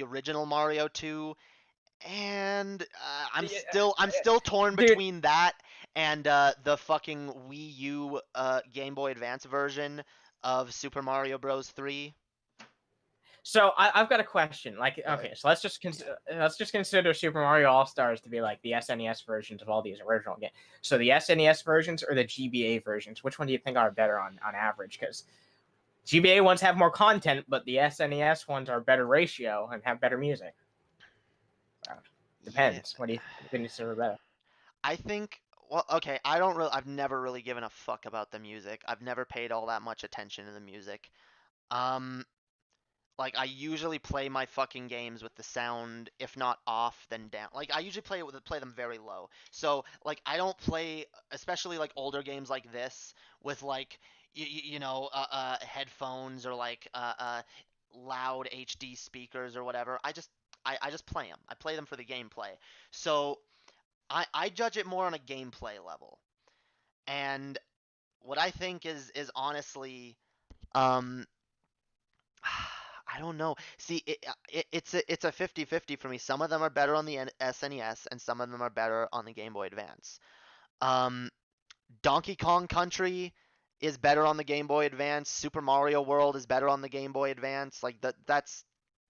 original Mario 2, and I'm still torn between that and the fucking Wii U Game Boy Advance version of Super Mario Bros. 3. So I've got a question. Like, okay, so let's just consider Super Mario All Stars to be like the SNES versions of all these original games. So the SNES versions or the GBA versions? Which one do you think are better on average? Because GBA ones have more content, but the SNES ones are better ratio and have better music. Depends. What do you think is better? I think. Well, okay. I've never really given a fuck about the music. I've never paid all that much attention to the music. Like, I usually play my fucking games with the sound, if not off, then down. Like, I usually play them very low. So, like, I don't play, especially like older games like this, with like, headphones or like loud HD speakers or whatever. I just play them. I play them for the gameplay. So, I judge it more on a gameplay level. And what I think is honestly, I don't know. See, it's a 50-50 for me. Some of them are better on the SNES, and some of them are better on the Game Boy Advance. Donkey Kong Country is better on the Game Boy Advance. Super Mario World is better on the Game Boy Advance. Like that's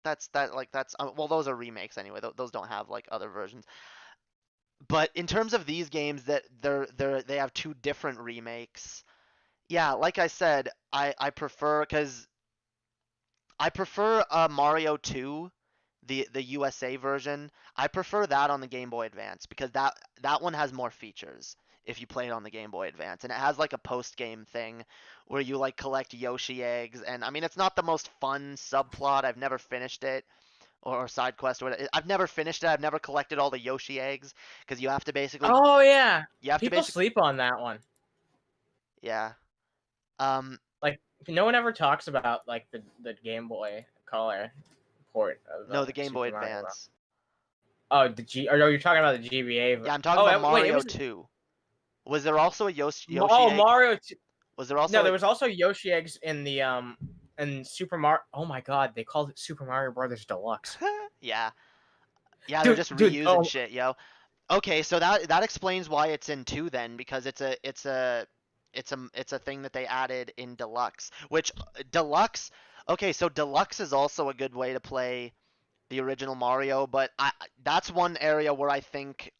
well, those are remakes anyway. Those don't have like other versions. But in terms of these games that they have two different remakes. Yeah, like I said, I prefer Mario 2, the USA version. I prefer that on the Game Boy Advance because that one has more features if you play it on the Game Boy Advance, and it has like a post-game thing where you like collect Yoshi eggs, and I mean it's not the most fun subplot. I've never finished it or side quest or whatever. I've never finished it. I've never collected all the Yoshi eggs because you have to basically. Oh yeah. You have People to sleep on that one. Yeah. Like no one ever talks about like the Game Boy Color port of No, the Game Super Boy Mario Advance. World. Oh, you're talking about the GBA. Yeah, I'm talking about Mario wait, 2. Was there also a Yoshi Oh, egg? Mario 2. Was there also? No, there was also Yoshi eggs in the in Super Mario. Oh my God, they called it Super Mario Brothers Deluxe. Yeah. Yeah, Dude, they're just reusing oh. shit, yo. Okay, so that explains why it's in 2 then, because it's a thing that they added in Deluxe. Which Deluxe. Okay, so Deluxe is also a good way to play the original Mario, but that's one area where I think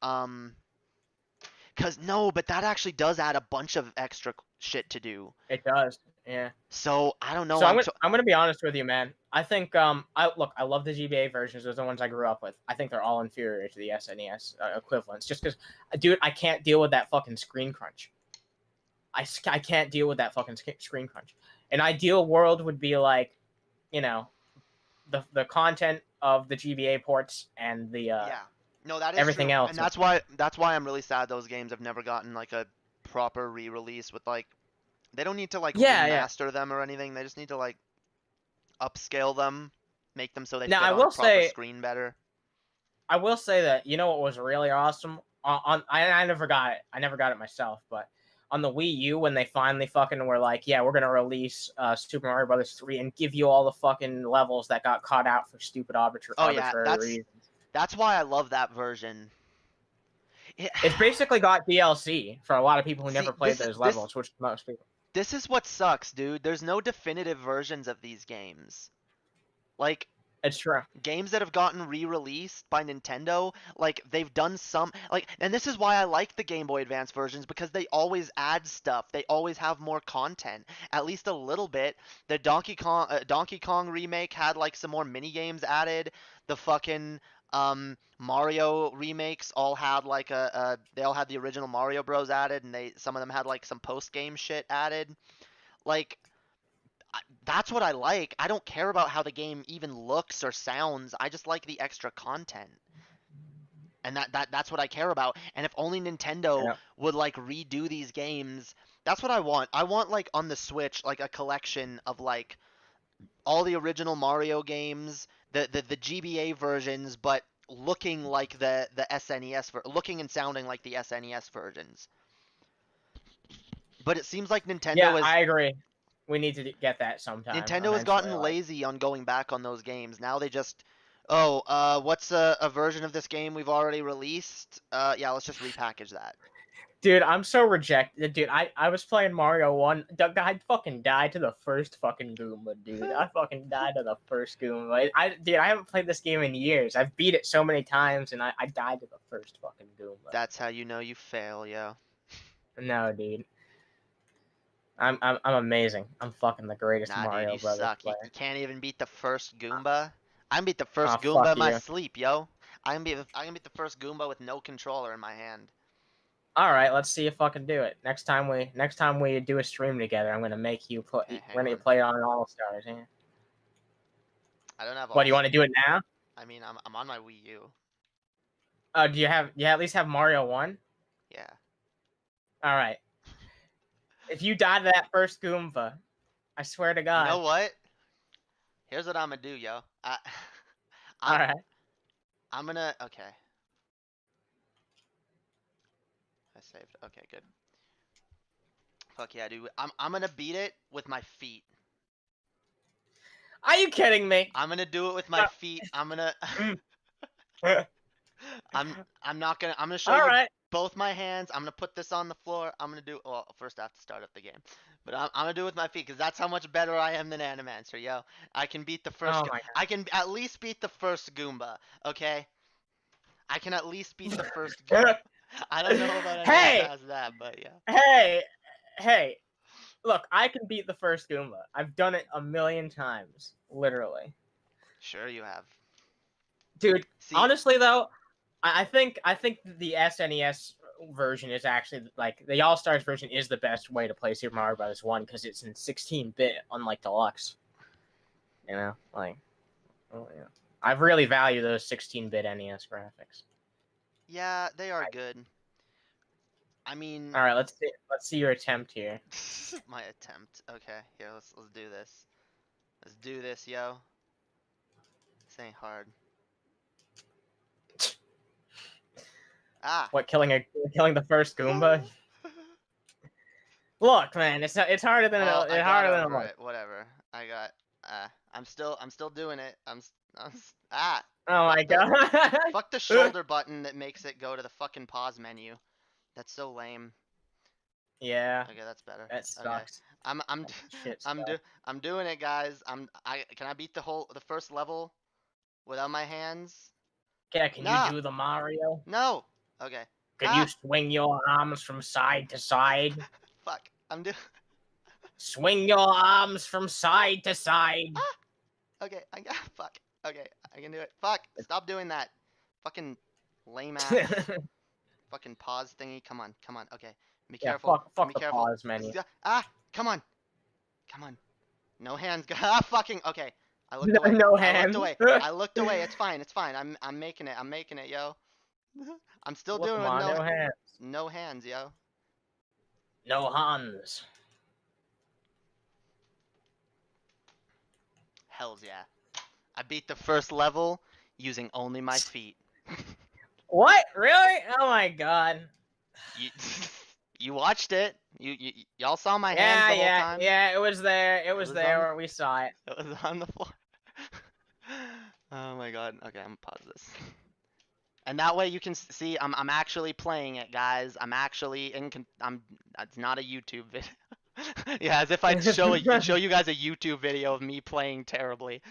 but that actually does add a bunch of extra shit to do. It does, yeah. So I don't know. So I'm gonna be honest with you, man. I think I love the GBA versions. Those are the ones I grew up with. I think they're all inferior to the SNES equivalents. Just because, dude, I can't deal with that fucking screen crunch. I can't deal with that fucking screen crunch. An ideal world would be like, the content of the GBA ports and the No, that is everything true. else. And that's why I'm really sad those games have never gotten like a proper re-release with like they don't need to like remaster them or anything. They just need to like upscale them, make them so they fit on a proper screen better. I will say that what was really awesome I never got it. I never got it myself, but on the Wii U when they finally fucking were like, yeah, we're gonna release Super Mario Brothers 3 and give you all the fucking levels that got caught out for stupid arbitrary reasons. That's why I love that version. It's basically got DLC for a lot of people who See, never played this is those levels, which most people. this is what sucks, dude. There's no definitive versions of these games. Like, It's true. games that have gotten re-released by Nintendo, like they've done some like, and this is why I like the Game Boy Advance versions, because they always add stuff. They always have more content, at least a little bit. The Donkey Kong remake had like some more mini games added. The fucking Mario remakes all had like they all had the original Mario Bros added, and some of them had like some post game shit added. Like, that's what I like. I don't care about how the game even looks or sounds. I just like the extra content. And that's what I care about. And if only Nintendo Yeah. would like redo these games, that's what I want. I want like on the Switch like a collection of like all the original Mario games, the GBA versions, but looking like the SNES looking and sounding like the SNES versions. But it seems like Yeah, I agree. We need to get that sometime. Nintendo has Eventually, gotten like. lazy on going back on those games. Now they just, what's a version of this game we've already released? Yeah, let's just repackage that. Dude, I'm so rejected. Dude, I was playing Mario 1. I fucking died to the first fucking Goomba, dude. I fucking died to the first Goomba. Dude, I haven't played this game in years. I've beat it so many times, and I died to the first fucking Goomba. That's how you know you fail, yo. No, dude. I'm amazing. I'm fucking the greatest Nah, Mario dude, you Brothers suck. You player. can't even beat the first Goomba. I can beat the first Oh, Goomba fuck in my you. sleep, yo. I can beat the first Goomba with no controller in my hand. All right, let's see if I can do it. Next time we do a stream together, I'm gonna make you play. Okay, hang We're gonna on. play it on an All Stars. Yeah. I don't have. What do you want to do it now? I mean, I'm on my Wii U. Do you at least have Mario 1? Yeah. All right. If you die to that first Goomba, I swear to God. You know what? Here's what I'm gonna do, yo. All right. I'm gonna. Okay. I saved. Okay, good. Fuck yeah, dude. I'm gonna beat it with my feet. Are you kidding me? I'm gonna do it with my feet. I'm gonna. I'm not gonna. I'm gonna show All you right. both my hands. I'm gonna put this on the floor. I'm gonna do. Well, first I have to start up the game, but I'm gonna do it with my feet because that's how much better I am than Animancer, yo. I can beat the first. Oh my God. I can at least beat the first Goomba. Okay. I can at least beat the first Goomba. I don't know about anyone Hey! past that, but yeah. Hey. Look, I can beat the first Goomba. I've done it a million times, literally. Sure you have. Dude, See, honestly though, I think the SNES version is actually like the All Stars version is the best way to play Super Mario Bros. 1 because it's in 16-bit, unlike Deluxe. You know, like, oh yeah, I really value those 16-bit NES graphics. yeah, they are good. I mean, All right, let's see your attempt here. my attempt. Okay, here, let's do this. Let's do this, yo. This ain't hard. Ah. What, killing the first Goomba? Look, man, it's harder than Well, it's harder than it over looks. it. Whatever. I got. I'm still doing it. Oh my God. Fuck the shoulder button that makes it go to the fucking pause menu. That's so lame. Yeah, Okay, that's better. that sucks. Shit I'm doing it, guys. Can I beat the first level without my hands? Yeah, can Nah. you do the Mario? No. Okay. Can you swing your arms from side to side? Fuck. I'm doing. Swing your arms from side to side. Okay. Fuck. Okay. I can do it. Fuck. Stop doing that. Fucking lame ass. Fucking pause thingy. Come on. Okay. Be Yeah, careful. fuck Be the careful. pause menu. Come on. No hands. Fucking. Okay. I looked away. No I hands. I looked away. It's fine. I'm making it, yo. I'm still Look, doing it man, with no hands. no hands, yo. No hands. Hells yeah. I beat the first level using only my feet. What? Really? Oh my God. You, you watched it. Y'all saw my hands the whole time. Yeah, it was there. It was was there on- where we saw it. It was on the floor. Oh my god. Okay, I'm gonna pause this. And that way you can see I'm actually playing it, guys. I'm actually I'm it's not a YouTube video. Yeah, as if I'd show you guys a YouTube video of me playing terribly.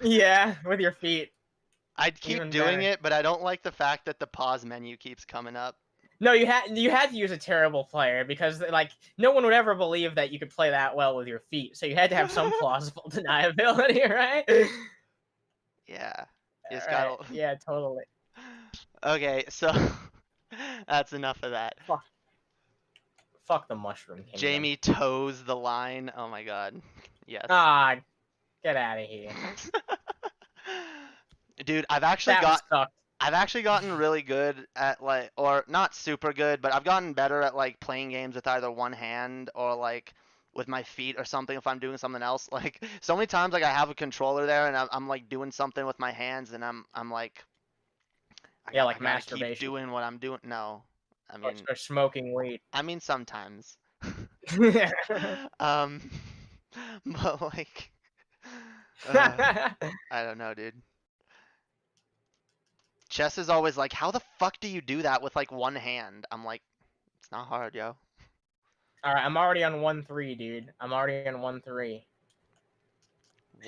Yeah, with your feet. I'd keep Even doing better. it, but I don't like the fact that the pause menu keeps coming up. No, you had to use a terrible player because like no one would ever believe that you could play that well with your feet. So you had to have some plausible deniability, right? Yeah. You just Right. gotta. Yeah, totally. Okay, so that's enough of that. Fuck the Mushroom Kingdom. Jamie toes the line. Oh my god. Yes. Ah, get out of here. Dude, I've That sucked. actually gotten really good at like, or not super good, but I've gotten better at like playing games with either one hand or like with my feet or something if I'm doing something else. Like so many times like I have a controller there and I'm like doing something with my hands and I'm like Yeah, like I gotta keep masturbation. doing what I'm doing. No. I Or, mean or smoking weed. sometimes. Um but like I don't know, dude. Chess is always like, how the fuck do you do that with like one hand? I'm like, it's not hard, yo. Alright, I'm already on 1-3, dude. I'm already on 1-3.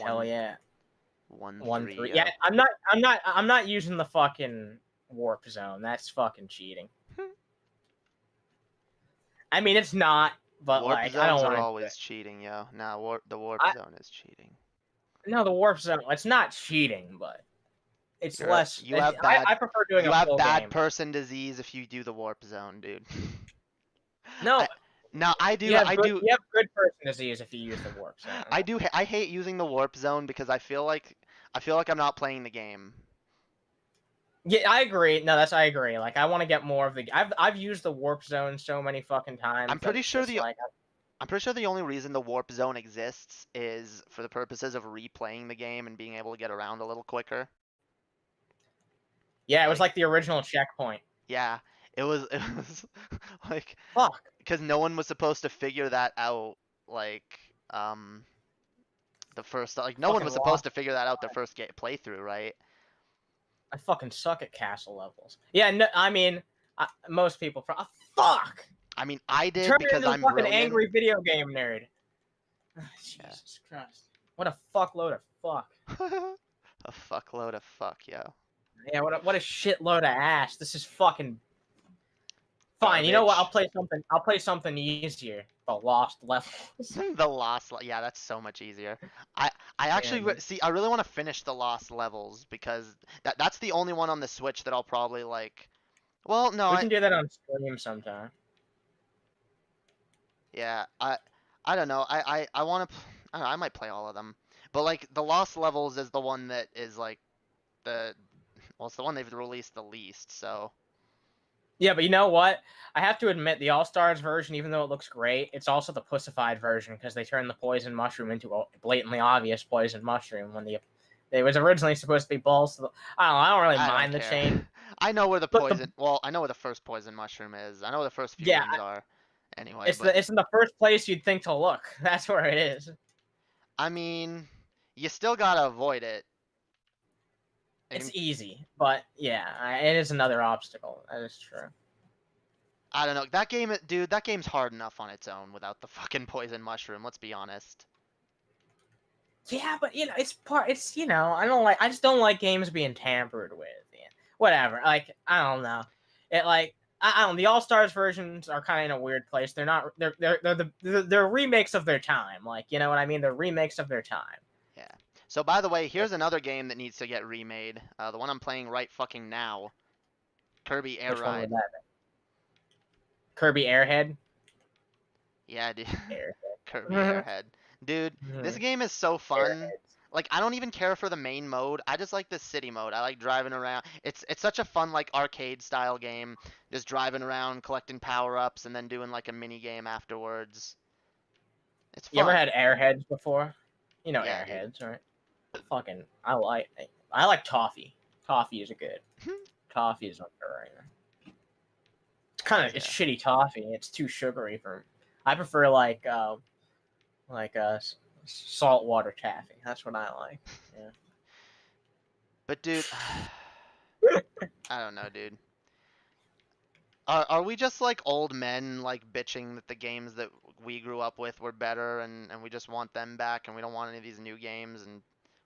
Hell yeah. 1-3. 1-3. Yo. Yeah, I'm not using the fucking warp zone. That's fucking cheating. I mean, it's not, but Warp like, zones I don't are want always cheating, yo. Nah, the warp zone is cheating. No, the warp zone. It's not cheating, but it's less. You have bad. I prefer doing You a have full bad game. person disease if you do the warp zone, dude. No, I do. you have I good, do. You have good person disease if you use the warp zone. I do. I hate using the warp zone because I feel like I'm not playing the game. Yeah, I agree. No, I agree. Like, I want to get more of the. I've used the warp zone so many fucking times. I'm pretty sure I'm pretty sure the only reason the warp zone exists is for the purposes of replaying the game and being able to get around a little quicker. Yeah, it was like the original checkpoint. Yeah, it was like Fuck. because no one was supposed to figure that out. Like the first like no one Fucking was supposed lost. to figure that out their first playthrough, right? I fucking suck at castle levels. Yeah, no, I mean, most people. Fuck. I mean, I did Turn because into a I'm fucking brilliant. angry video game nerd. Jesus Christ. What a fuckload of fuck. A fuckload of fuck, yo. Yeah, what a shitload of ass. This is fucking fine. You know what? I'll play something easier. The Lost Levels. The Lost, yeah, that's so much easier. I actually see. I really want to finish the Lost Levels because that's the only one on the Switch that I'll probably like. Well, no, We can do that on stream sometime. Yeah, I don't know. I want to. I don't know, I might play all of them, but like the Lost Levels is the one that is like it's the one they've released the least. So Yeah, but you know what? I have to admit, the All Stars version, even though it looks great, it's also the pussified version because they turned the poison mushroom into a blatantly obvious poison mushroom when it was originally supposed to be balls. I don't really mind the change. I know where the But poison. Well, I know where the first poison mushroom is. I know where the first few Yeah, ones are. Anyway, it's in the first place you'd think to look. That's where it is. I mean, you still gotta avoid it. It's easy, but yeah, it is another obstacle. That is true. I don't know. That game, dude, that game's hard enough on its own without the fucking poison mushroom. Let's be honest. Yeah, but you know, it's you know, I just don't like games being tampered with. Yeah. Whatever. Like, I don't know. It like I don't. The All Stars versions are kind of in a weird place. They're not. They're remakes of their time. Like, you know what I mean? They're remakes of their time. Yeah. So by the way, here's another game that needs to get remade. The one I'm playing right fucking now. Kirby Air Which one Ride. would that be? Kirby Airhead. Yeah, dude. Airhead. Kirby Airhead. Dude, this game is so fun. Airheads. Like, I don't even care for the main mode. I just like the city mode. I like driving around. It's such a fun, like, arcade style game. Just driving around, collecting power-ups, and then doing, like, a mini game afterwards. It's fun. You ever had Airheads before? You know Yeah, Airheads, right? Fucking, I like Toffee. Toffee is good. Toffee is underrated. It's shitty toffee. It's too sugary for. I prefer like saltwater taffy. That's what I like. Yeah. But dude, I don't know, dude. Are we just like old men like bitching that the games that we grew up with were better and we just want them back and we don't want any of these new games and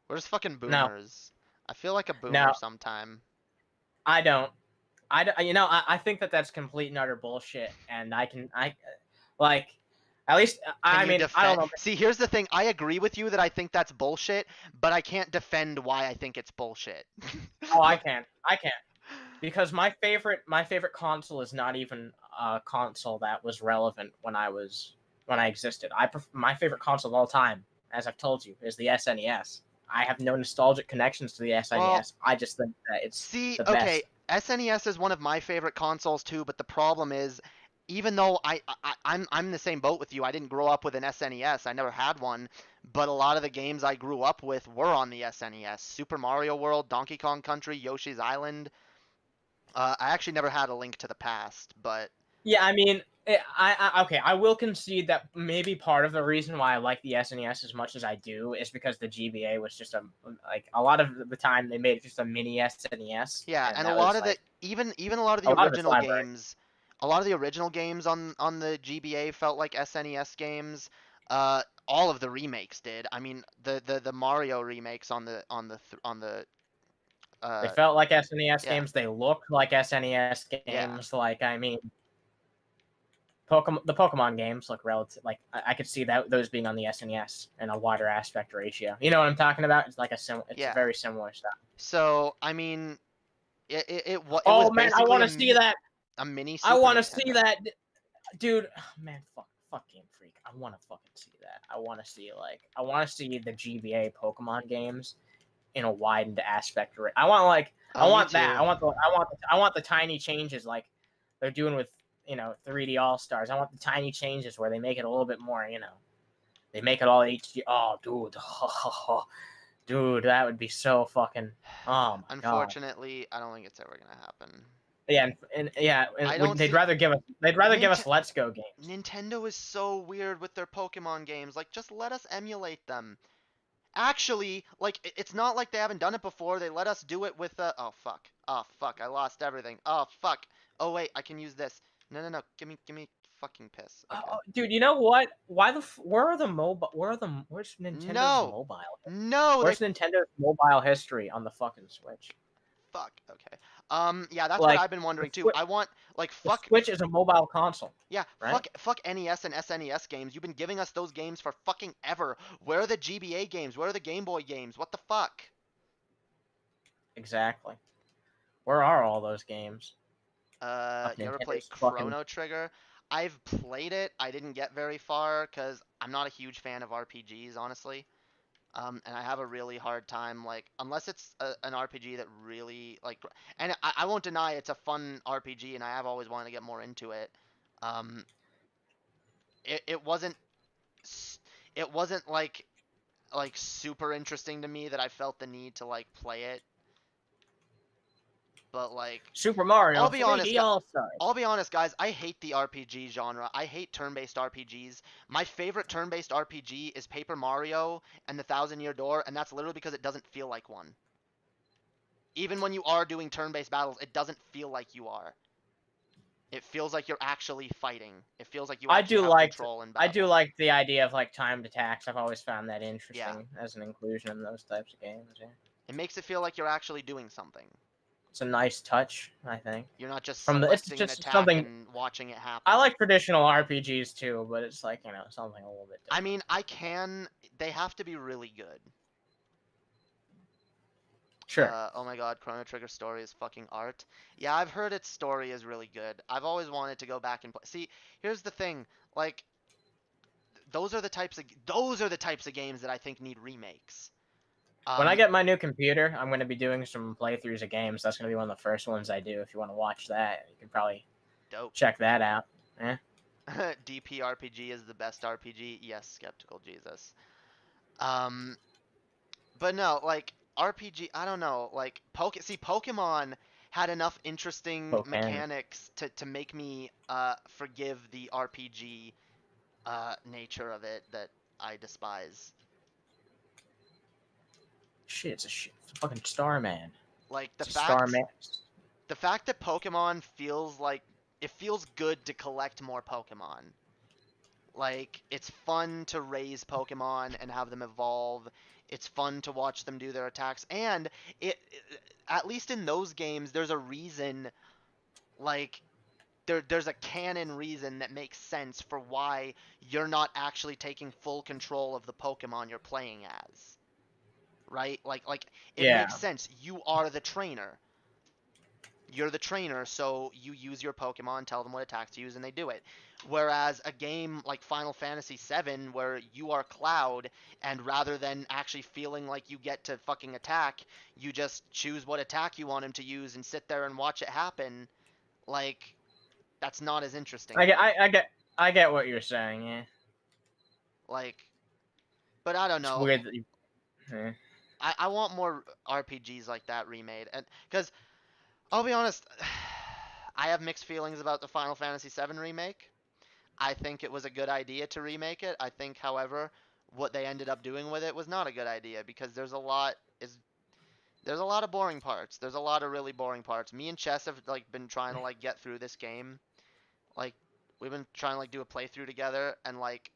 we're just fucking No, boomers? I feel like a boomer no, sometime. I don't. I think that that's complete and utter bullshit, and like, at least, Can I you mean, I don't defend? know. See, here's the thing. I agree with you that I think that's bullshit, but I can't defend why I think it's bullshit. Oh, I can, because my favorite console is not even a console that was relevant when I existed. My favorite console of all time, as I've told you, is the SNES. I have no nostalgic connections to the SNES. Well, I just think that it's see, the okay, best. SNES is one of my favorite consoles too, but the problem is, even though I'm the same boat with you, I didn't grow up with an SNES. I never had one, but a lot of the games I grew up with were on the SNES. Super Mario World, Donkey Kong Country, Yoshi's Island. I actually never had A Link to the Past, but Yeah, I mean, okay, I will concede that maybe part of the reason why I like the SNES as much as I do is because the GBA was just a lot of the time they made it just a mini SNES, yeah, and and a that lot was of the like even a lot of a the lot of its original library. games, a lot of the original games on the GBA felt like SNES games. All of the remakes did. I mean, the Mario remakes on the They uh felt like SNES yeah, games. They looked like SNES yeah. games. Like, I mean, the Pokemon games look relative. Like, I could see that those being on the SNES in a wider aspect ratio. You know what I'm talking about? It's like it's a Yeah. very similar stuff. So, I mean, it was Oh man, I basically want to see that. a mini I Super want to see Nintendo. that. Dude, man, fuck Game Freak. I want to fucking see that. I want to see the GBA Pokemon games in a widened aspect. I Oh, me want that. too. I want the tiny changes like they're doing with 3D All Stars. I want the tiny changes where they make it a little bit more. They make it all HD. Oh, dude, dude, that would be so fucking. Oh my god. Unfortunately, I don't think it's ever gonna happen. Yeah, I don't they'd see rather give us Nint Let's Go games. Nintendo is so weird with their Pokemon games. Like, just let us emulate them. Actually, like, it's not like they haven't done it before. They let us do it with oh fuck. Oh fuck, I lost everything. Oh fuck. Oh wait, I can use this. No, no, no. Give me fucking piss. Okay. Oh, dude, you know what? Where are the mobile? Where's Nintendo's No. mobile? No, they Where's Nintendo's mobile history on the fucking Switch? fuck. Okay. Yeah, that's what Like I've been the wondering too. Switch, I want like the fuck. Switch is a mobile console, Yeah, right? fuck NES and SNES games. You've been giving us those games for fucking ever. Where are the GBA games? Where are the Game Boy games? What the fuck? Exactly. Where are all those games? Fuck You ever play Nintendo's fucking. Chrono Trigger? I've played it. I didn't get very far because I'm not a huge fan of RPGs, honestly. And I have a really hard time, like, unless it's an RPG that really, like, and I won't deny it's a fun RPG, and I have always wanted to get more into it. Um, it wasn't, it wasn't like super interesting to me that I felt the need to like play it. But like, Super Mario I'll be honest, 3D All Stars. I'll be honest, guys. I hate the RPG genre. I hate turn-based RPGs. My favorite turn-based RPG is Paper Mario and the Thousand Year Door, and that's literally because it doesn't feel like one. Even when you are doing turn-based battles, it doesn't feel like you are. It feels like you're actually fighting. It feels like you I actually do have like control in I do battle. like the idea of like timed attacks. I've always found that Yeah, interesting as an inclusion in those types of games. Yeah. it makes it feel like you're actually doing something. It's a nice touch, I think. You're not just It's selecting an just attack something. and watching it I happen. like traditional RPGs too, but it's like something a little bit I different. mean, they have to be really good. Sure. Oh my god, Chrono Trigger story is fucking art. Yeah, I've heard its story is really good. I've always wanted to go back and play. See, here's the thing. Like, those are the types of games that I think need remakes. When I Um, get my new computer, I'm going to be doing some playthroughs of games. That's going to be one of the first ones I do. If you want to watch that, you can probably dope. check that out. Eh? DPRPG is the best RPG. Yes, skeptical Jesus. Um, but no, like RPG, I don't know. Like Pokemon had enough interesting Pokken. mechanics to make me forgive the RPG nature of it that I despise. Shit, it's a fucking Starman. Like Starman. the fact that Pokemon feels like it feels good to collect more Pokemon. Like it's fun to raise Pokemon and have them evolve. It's fun to watch them do their attacks, and at least in those games, there's a reason. Like there's a canon reason that makes sense for why you're not actually taking full control of the Pokemon you're playing as. Right? Like it Yeah. makes sense. You are the trainer. You're the trainer, so you use your Pokemon, tell them what attacks to use, and they do it. Whereas a game like Final Fantasy VII, where you are Cloud, and rather than actually feeling like you get to fucking attack, you just choose what attack you want him to use and sit there and watch it happen. Like, that's not as interesting. I get what you're saying. Yeah. Like, but I don't It's know. weird that you. Yeah. I want more RPGs like that remade, and because I'll be honest, I have mixed feelings about the Final Fantasy VII remake. I think it was a good idea to remake it. I think, however, what they ended up doing with it was not a good idea because there's a lot of boring parts. There's a lot of really boring parts. Me and Chess have like been trying to like get through this game. Like we've been trying to like do a playthrough together, and like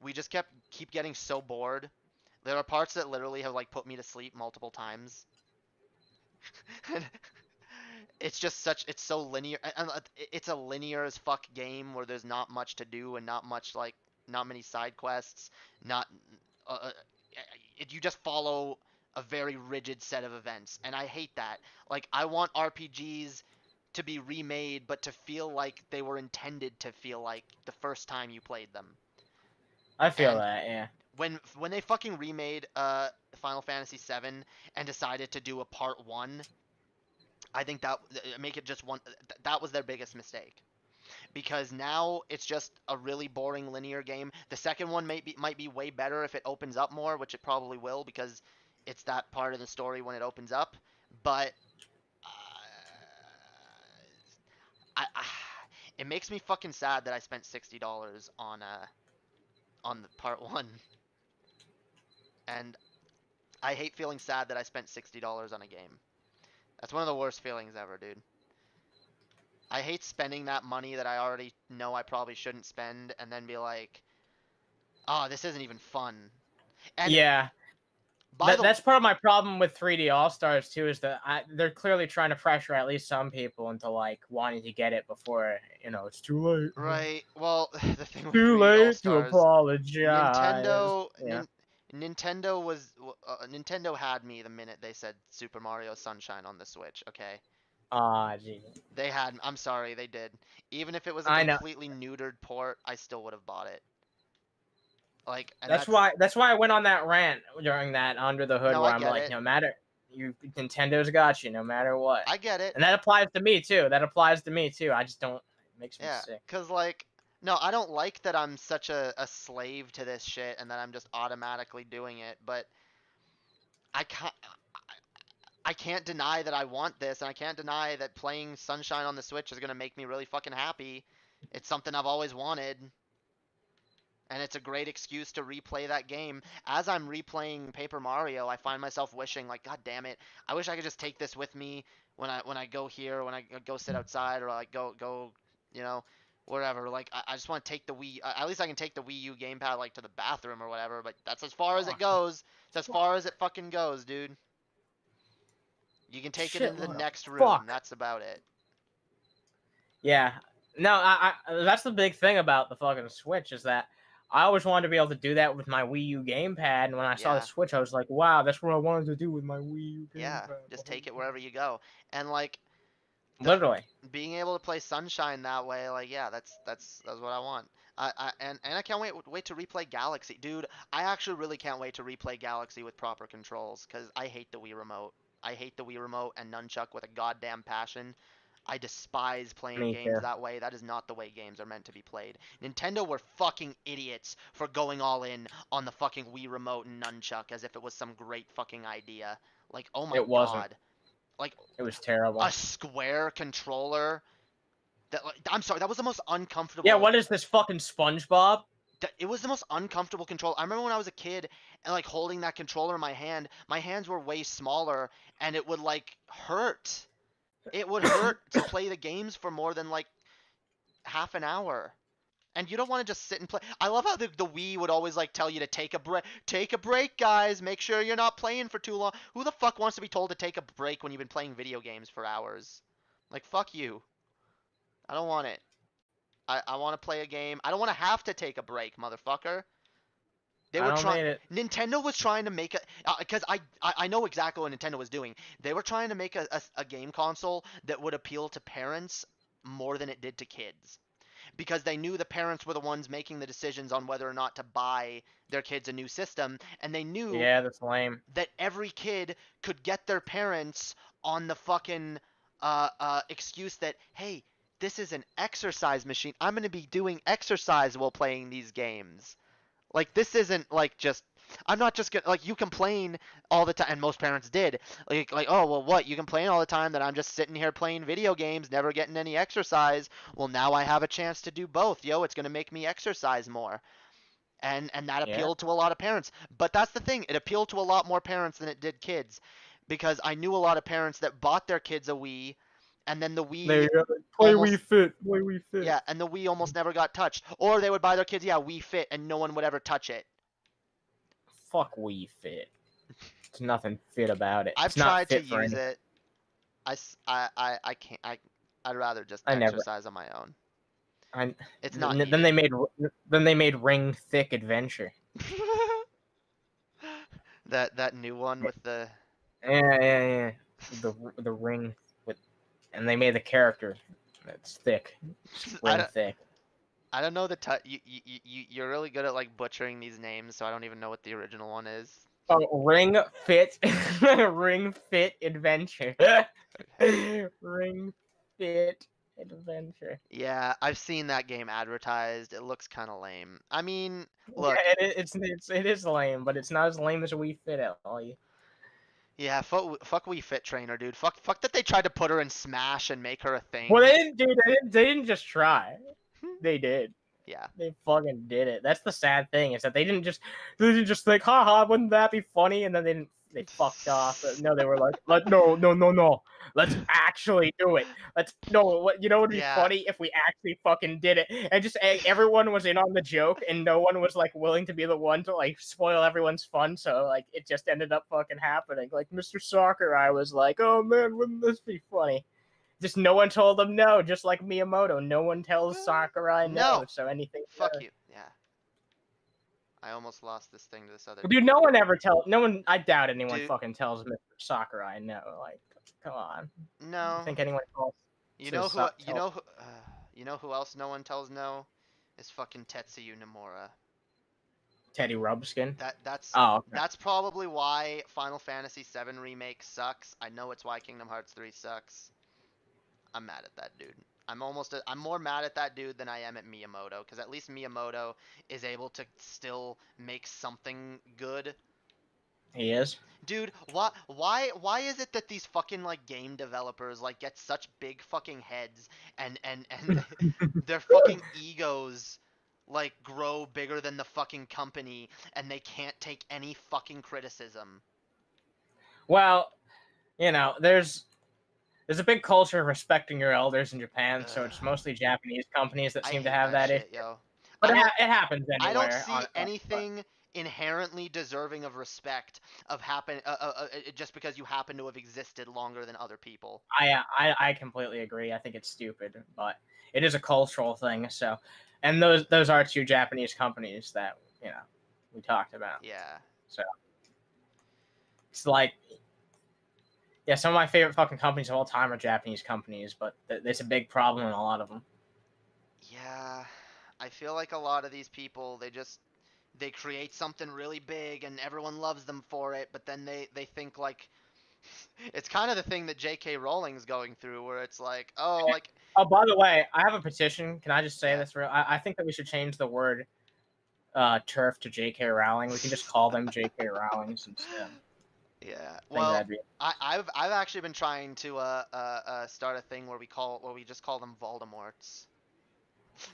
we just keep getting so bored. There are parts that literally have like put me to sleep multiple times. It's just it's so linear, and it's a linear as fuck game where there's not much to do and not many side quests, not uh, uh, you just follow a very rigid set of events, and I hate that. Like I want RPGs to be remade but to feel like they were intended to feel like the first time you played them. I feel And that. Yeah. when they fucking remade Final Fantasy VII and decided to do a part 1, I think that make it just one. That was their biggest mistake, because now it's just a really boring linear game. The second one might be way better if it opens up more, which it probably will because it's that part of the story when it opens up. But I it makes me fucking sad that I spent $60 on the part 1, and I hate feeling sad that I spent $60 on a game. That's one of the worst feelings ever, dude. I hate spending that money that I already know I probably shouldn't spend and then be like, oh, this isn't even fun. And yeah. That's part of my problem with 3D All Stars too, is that they're clearly trying to pressure at least some people into like wanting to get it before it's too late. Right. Well, the thing with Too 3D late All-Stars, to apologize. Nintendo had me the minute they said Super Mario Sunshine on the Switch. Okay. Ah, gee. They had. I'm sorry, they did. Even if it was a I know. completely neutered port, I still would have bought it. Like, and That's why I went on that rant during that Under the Hood No, where I I'm get like, it. no matter Nintendo's got you no matter what. I get it. And that applies to me too. I just don't. It makes me Yeah, sick. cause like, no, I don't like that I'm such a slave to this shit and that I'm just automatically doing it, but I can't. I can't deny that I want this, and I can't deny that playing Sunshine on the Switch is gonna make me really fucking happy. It's something I've always wanted, and it's a great excuse to replay that game. As I'm replaying Paper Mario, I find myself wishing, like, God damn it, I wish I could just take this with me when I go here, when I go sit outside, or like go, you know, wherever. Like, I just want to take the Wii. At least I can take the Wii U gamepad like to the bathroom or whatever. But that's as far as it goes. It's as far as it fucking goes, dude. You can take it into the next room. Fuck. That's about it. Yeah. No, I that's the big thing about the fucking Switch is that I always wanted to be able to do that with my Wii U gamepad, and when I saw the Switch, I was like, wow, that's what I wanted to do with my Wii U gamepad. Yeah, just take it wherever you go. And like literally being able to play Sunshine that way, like, yeah, that's what I want. And I can't wait to replay Galaxy. Dude, I actually really can't wait to replay Galaxy with proper controls, cuz I hate the Wii remote. I hate the Wii remote and nunchuck with a goddamn passion. I despise playing games that way. That is not the way games are meant to be played. Nintendo were fucking idiots for going all in on the fucking Wii remote and nunchuck as if it was some great fucking idea. Like, oh my god. Like, it was terrible. A square controller. I'm sorry, that was the most uncomfortable. Yeah, what is this fucking SpongeBob? it was the most uncomfortable control. I remember when I was a kid and like holding that controller in my hands were way smaller and it would like hurt. It would hurt to play the games for more than like half an hour. And you don't want to just sit and play. I love how the Wii would always like tell you to take a break. Take a break, guys. Make sure you're not playing for too long. Who the fuck wants to be told to take a break when you've been playing video games for hours? Like, fuck you. I don't want it. I want to play a game. I don't want to have to take a break, motherfucker. They I were don't trying. need it. Nintendo was trying to make a because I know exactly what Nintendo was doing. They were trying to make a game console that would appeal to parents more than it did to kids, because they knew the parents were the ones making the decisions on whether or not to buy their kids a new system, and they knew Yeah, that's lame. that every kid could get their parents on the fucking excuse that, hey, this is an exercise machine. I'm going to be doing exercise while playing these games. Like, this isn't like just. I'm not just gonna like you complain all the time, and most parents did. Like, oh well, what you complain all the time that I'm just sitting here playing video games, never getting any exercise. Well, now I have a chance to do both. Yo, it's gonna make me exercise more, and that Yeah. appealed to a lot of parents. But that's the thing, it appealed to a lot more parents than it did kids, because I knew a lot of parents that bought their kids a Wii, and then the There Wii you go. Play almost Wii Fit. Play Wii Fit. yeah, and the Wii almost never got touched, or they would buy their kids Wii Fit, and no one would ever touch it. Fuck Wii Fit. There's nothing fit about it. I've It's not tried to fit for use anything. it. I can't. I'd rather just I never- exercise on my own. I, It's not then they made Ring Thick Adventure. that new one with the Yeah. The ring with, and they made the character that's thick. Ring thick. I don't know you're really good at like butchering these names, so I don't even know what the original one is. Oh, Ring Fit, Ring Fit Adventure. Ring Fit Adventure. Yeah, I've seen that game advertised. It looks kind of lame. I mean, look, Yeah, it is lame, but it's not as lame as Wii Fit at all. yeah, fuck Wii Fit Trainer, dude. Fuck that they tried to put her in Smash and make her a thing. Well, they didn't, dude. They didn't just try. They did. Yeah. They fucking did it. That's the sad thing, is that they didn't just think, haha, wouldn't that be funny? And then they fucked off. No, they were like, no. Let's actually do it. What would be Yeah. funny if we actually fucking did it. And just everyone was in on the joke, and no one was like willing to be the one to like spoil everyone's fun. So like it just ended up fucking happening. Like Mr. Sakurai was like, oh man, wouldn't this be funny? Just no one told him no, just like Miyamoto. No one tells Sakurai no, so anything. Fuck you. Yeah. I almost lost this thing to this other. Dude, no one. I doubt anyone Dude. fucking tells Mr. Sakurai no. Like, come on. No. I think anyone calls. You know who else no one tells no? Is fucking Tetsuya Nomura. Teddy Rubskin. That's Oh, okay. That's probably why Final Fantasy VII Remake sucks. I know it's why Kingdom Hearts 3 sucks. I'm mad at that dude. I'm more mad at that dude than I am at Miyamoto, because at least Miyamoto is able to still make something good. He is. Dude, why is it that these fucking like game developers like get such big fucking heads and their fucking egos like grow bigger than the fucking company, and they can't take any fucking criticism? Well, there's a big culture of respecting your elders in Japan, so it's mostly Japanese companies that seem to have that issue. Yo. But it happens anywhere. I don't see anything inherently deserving of respect just because you happen to have existed longer than other people. I completely agree. I think it's stupid, but it is a cultural thing. So, and those are two Japanese companies that we talked about. Yeah. So it's like, yeah, some of my favorite fucking companies of all time are Japanese companies, but there's a big problem in a lot of them. Yeah, I feel like a lot of these people, they create something really big and everyone loves them for it, but then they think like it's kind of the thing that J.K. Rowling's going through, where it's like, oh, like. Oh, by the way, I have a petition. Can I just say Yeah. this real? I think that we should change the word turf to J.K. Rowling. We can just call them J.K. Rowlings instead. Yeah. Well, I've actually been trying to start a thing where we just call them Voldemorts.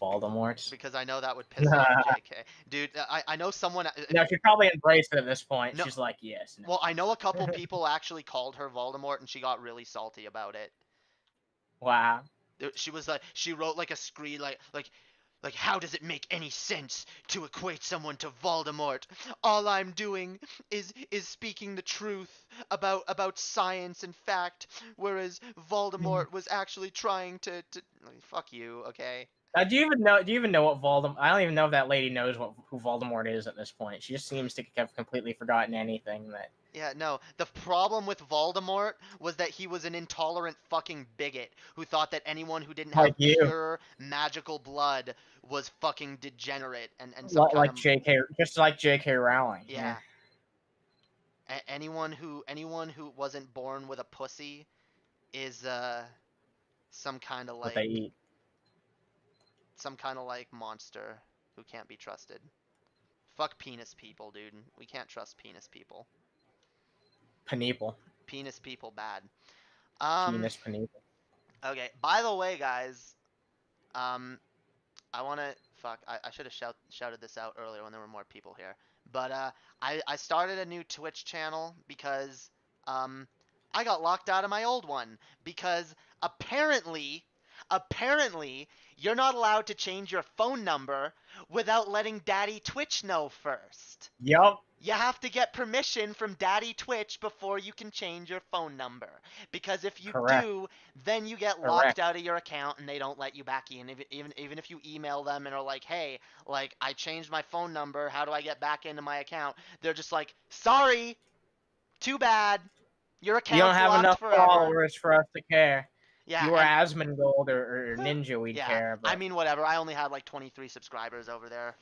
Voldemort. Because I know that would piss off JK. Dude, I know someone. No, she'd probably embrace it at this point. No. She's like, yes. No. Well, I know a couple people actually called her Voldemort, and she got really salty about it. Wow. She was like, she wrote like a screen like how does it make any sense to equate someone to Voldemort? All I'm doing is speaking the truth about science and fact, whereas Voldemort was actually trying to fuck you, okay? Do you even know what Voldemort? I don't even know if that lady knows who Voldemort is at this point. She just seems to have completely forgotten anything that. Yeah, no. The problem with Voldemort was that he was an intolerant fucking bigot who thought that anyone who didn't have Like you. pure magical blood was fucking degenerate and some kind Like of JK, just like JK Rowling. yeah. Anyone who wasn't born with a pussy is some kind of What they like eat. some kind of like monster who can't be trusted. Fuck penis people, dude. We can't trust penis people. Peneeple. Penis people bad. Penis Peneeple. Okay, by the way, guys, I want to fuck. I should have shouted this out earlier when there were more people here. But I started a new Twitch channel because I got locked out of my old one because apparently you're not allowed to change your phone number without letting Daddy Twitch know first. Yup. You have to get permission from Daddy Twitch before you can change your phone number. Because if you do, then you get locked out of your account and they don't let you back in. Even if you email them and are like, hey, like, I changed my phone number, how do I get back into my account? They're just like, sorry, too bad. Your account's You don't have locked enough forever. followers for us to care. Yeah, if you were Asmongold or Ninja, we'd care. But I mean, whatever. I only had like 23 subscribers over there.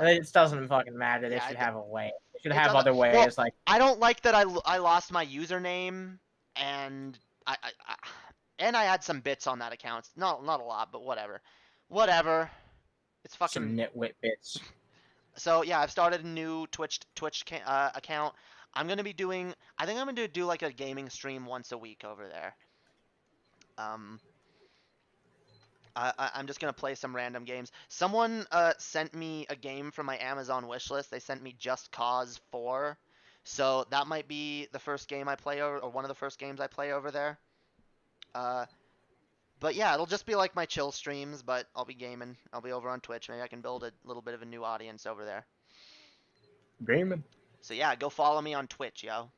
It doesn't fucking matter. They should have a way. They should have other ways. Well, like I don't like that I lost my username and I had some bits on that account. Not a lot, but whatever. Whatever. It's fucking some nitwit bits. So yeah, I've started a new Twitch account. I'm gonna be doing. I think I'm gonna do like a gaming stream once a week over there. I'm just gonna play some random games. Someone sent me a game from my Amazon wishlist. They sent me Just Cause 4, so that might be the first game I play or one of the first games I play over there. But yeah, it'll just be like my chill streams, but I'll be gaming. I'll be over on Twitch. Maybe I can build a little bit of a new audience over there. Gaming. So yeah, go follow me on Twitch, yo.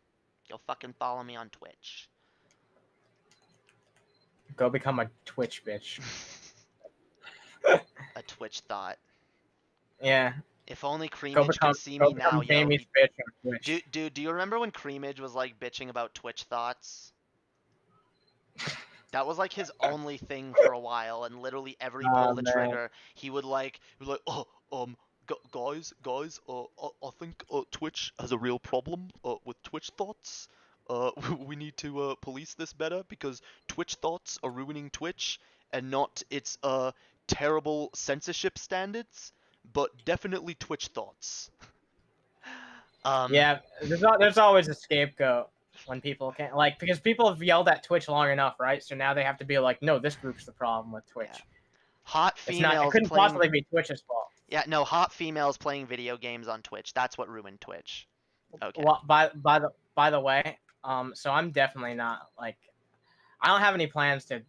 Go fucking follow me on Twitch. Go become a Twitch bitch. A Twitch thought. Yeah. If only Creamage could see me now, yo. Bitch on Twitch. Dude, do you remember when Creamage was like bitching about Twitch thoughts? That was like his only thing for a while, and literally every pull the trigger, he would like, guys, I think Twitch has a real problem with Twitch thoughts. We need to police this better because Twitch thoughts are ruining Twitch, and not its terrible censorship standards, but definitely Twitch thoughts. Yeah, there's always a scapegoat when people can't, like, because people have yelled at Twitch long enough, right? So now they have to be like, no, this group's the problem with Twitch. Yeah. Hot females. It couldn't possibly be Twitch's fault. Yeah, no, hot females playing video games on Twitch. That's what ruined Twitch. Okay. Well, by the way, so I'm definitely not like, I don't have any plans to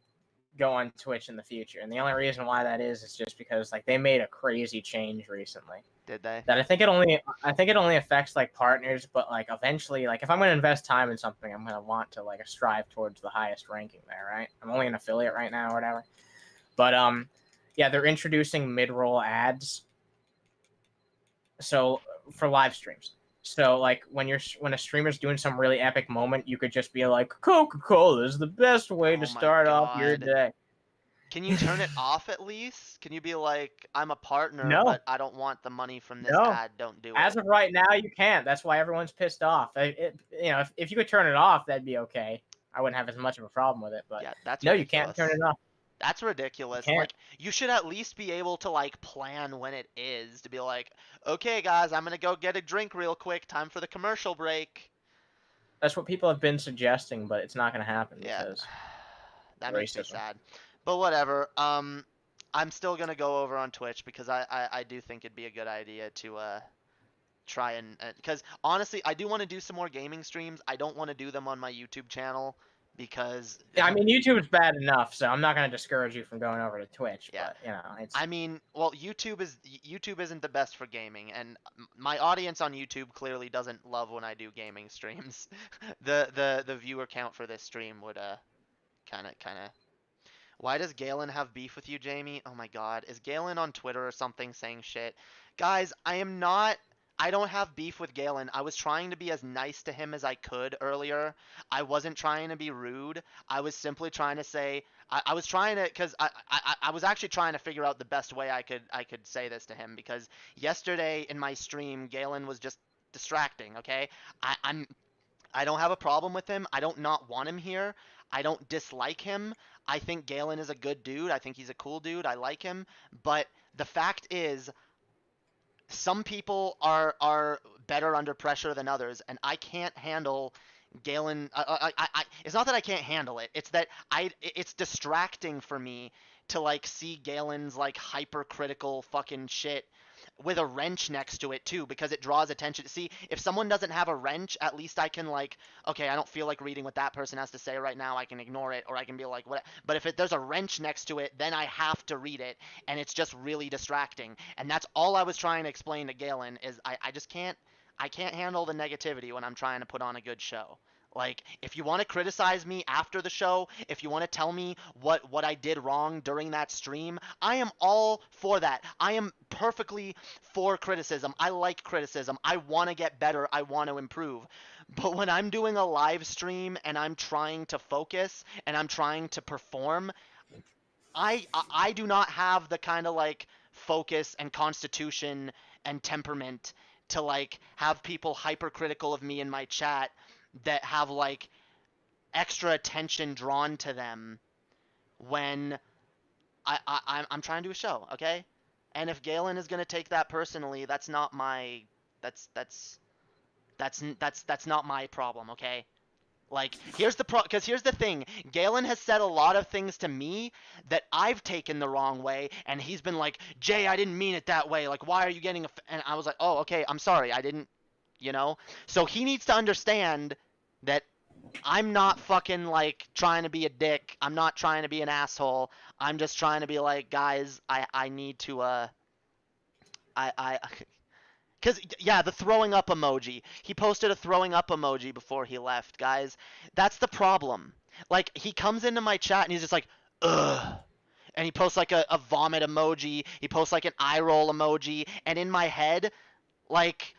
go on Twitch in the future, and the only reason why that is just because like they made a crazy change recently. Did they? That I think it only affects like partners, but like eventually, like if I'm gonna invest time in something, I'm gonna want to like strive towards the highest ranking there, right? I'm only an affiliate right now or whatever, but yeah, they're introducing mid-roll ads. So for live streams. So like when a streamer's doing some really epic moment, you could just be like, Coca-Cola is the best way to start off your day. Can you turn it off at least? Can you be like, I'm a partner, but I don't want the money from this ad. Don't do it. As of right now, you can't. That's why everyone's pissed off. If you could turn it off, that'd be okay. I wouldn't have as much of a problem with it. But yeah, that's no, ridiculous. You can't turn it off. That's ridiculous. Like, you should at least be able to like plan when it is, to be like, okay, guys, I'm gonna go get a drink real quick. Time for the commercial break. That's what people have been suggesting, but it's not gonna happen because that makes me sad. But whatever. I'm still gonna go over on Twitch because I do think it'd be a good idea to try and because honestly I do want to do some more gaming streams. I don't want to do them on my YouTube channel because Yeah, I mean YouTube's bad enough, so I'm not gonna discourage you from going over to Twitch. yeah. But you know, it's I mean, well, YouTube isn't the best for gaming, and my audience on YouTube clearly doesn't love when I do gaming streams. The viewer count for this stream would kind of. Why does Galen have beef with you, Jamie? Oh my God, is Galen on Twitter or something saying shit? Guys, I am not. I don't have beef with Galen. I was trying to be as nice to him as I could earlier. I wasn't trying to be rude. I was simply trying to say. I was trying to, because I was actually trying to figure out the best way I could say this to him, because yesterday in my stream Galen was just distracting. Okay, I don't have a problem with him. I don't not want him here. I don't dislike him. I think Galen is a good dude. I think he's a cool dude. I like him. But the fact is, some people are better under pressure than others, and I can't handle Galen. It's not that I can't handle it. It's that it's distracting for me to like see Galen's like hypercritical fucking shit with a wrench next to it too, because it draws attention. See, if someone doesn't have a wrench, at least I can like, okay, I don't feel like reading what that person has to say right now. I can ignore it, or I can be like, what? But if there's a wrench next to it, then I have to read it, and it's just really distracting. And that's all I was trying to explain to Galen is I just can't. I can't handle the negativity when I'm trying to put on a good show. Like, if you want to criticize me after the show, if you want to tell me what I did wrong during that stream, I am all for that. I am perfectly for criticism. I like criticism. I want to get better. I want to improve. But when I'm doing a live stream and I'm trying to focus and I'm trying to perform, I do not have the kind of like focus and constitution and temperament to like have people hypercritical of me in my chat that have like extra attention drawn to them when I'm trying to do a show, okay? And if Galen is gonna take that personally, that's not my that's not my problem, okay? Like, here's the thing. Galen has said a lot of things to me that I've taken the wrong way, and he's been like, Jay, I didn't mean it that way. Like, why are you getting and I was like, oh, okay, I'm sorry. I didn't, you know? So he needs to understand that I'm not fucking, like, trying to be a dick. I'm not trying to be an asshole. I'm just trying to be like, guys, I need to, because, yeah, the throwing up emoji. He posted a throwing up emoji before he left, guys. That's the problem. Like, he comes into my chat and he's just like, ugh. And he posts like a vomit emoji. He posts like an eye roll emoji. And in my head, like,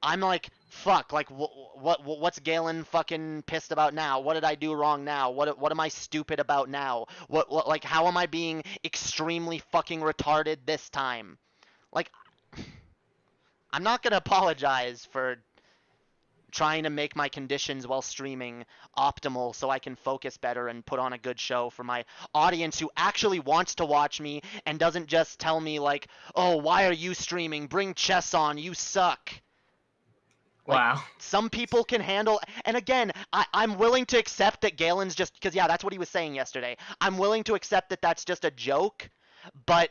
I'm like, fuck, like, what's Galen fucking pissed about now? What did I do wrong now? What am I stupid about now? What like, how am I being extremely fucking retarded this time? Like, I'm not going to apologize for trying to make my conditions while streaming optimal so I can focus better and put on a good show for my audience who actually wants to watch me and doesn't just tell me like, oh, why are you streaming? Bring chess on. You suck. Like, wow. some people can handle, and again, I'm willing to accept that Galen's just, because yeah, that's what he was saying yesterday. I'm willing to accept that that's just a joke, but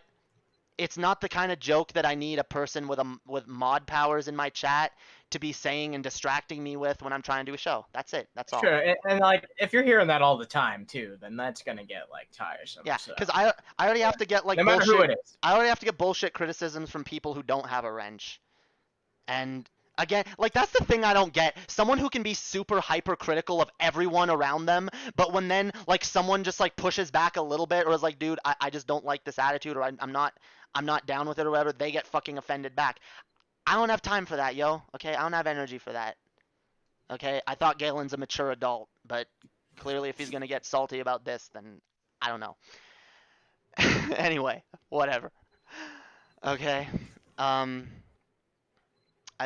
it's not the kind of joke that I need a person with mod powers in my chat to be saying and distracting me with when I'm trying to do a show. That's it. That's all. Sure, and like if you're hearing that all the time too, then that's gonna get like tiresome. Yeah, so. because I already have to get like No matter bullshit. who it is. I already have to get bullshit criticisms from people who don't have a wrench, and again, like that's the thing I don't get. Someone who can be super hypercritical of everyone around them, but when then like someone just like pushes back a little bit or is like, dude, I just don't like this attitude, or I'm not down with it or whatever, they get fucking offended back. I don't have time for that, yo. Okay, I don't have energy for that. Okay, I thought Galen's a mature adult, but clearly if he's gonna get salty about this, then I don't know. Anyway, whatever. Okay. I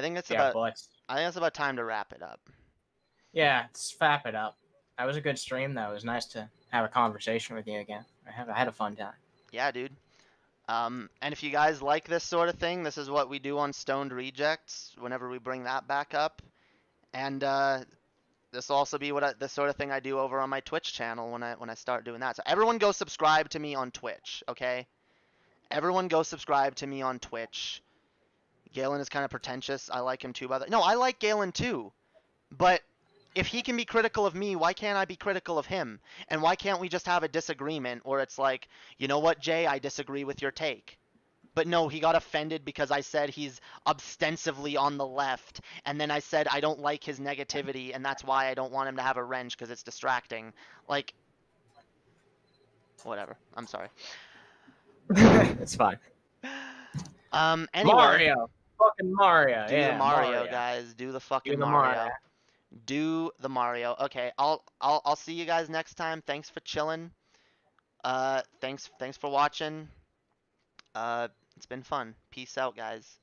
think it's Yeah, about boys. I think it's about time to wrap it up. Yeah, let's wrap it up. That was a good stream though. It was nice to have a conversation with you again. I had a fun time. Yeah, dude. And if you guys like this sort of thing, this is what we do on Stoned Rejects whenever we bring that back up. And this will also be the sort of thing I do over on my Twitch channel when I start doing that. So everyone go subscribe to me on Twitch, okay? Everyone go subscribe to me on Twitch. Galen is kind of pretentious. I like him too, by the No, I like Galen too. But if he can be critical of me, why can't I be critical of him? And why can't we just have a disagreement where it's like, you know what, Jay, I disagree with your take. But no, he got offended because I said he's ostensibly on the left, and then I said I don't like his negativity, and that's why I don't want him to have a wrench because it's distracting. Like, whatever. I'm sorry. It's fine. Anyway, Mario. Fucking Mario. do yeah, the Mario, guys. Do the fucking Do the Mario. Mario. Do the Mario. Okay, I'll see you guys next time. Thanks for chilling. Thanks for watching. It's been fun. Peace out, guys.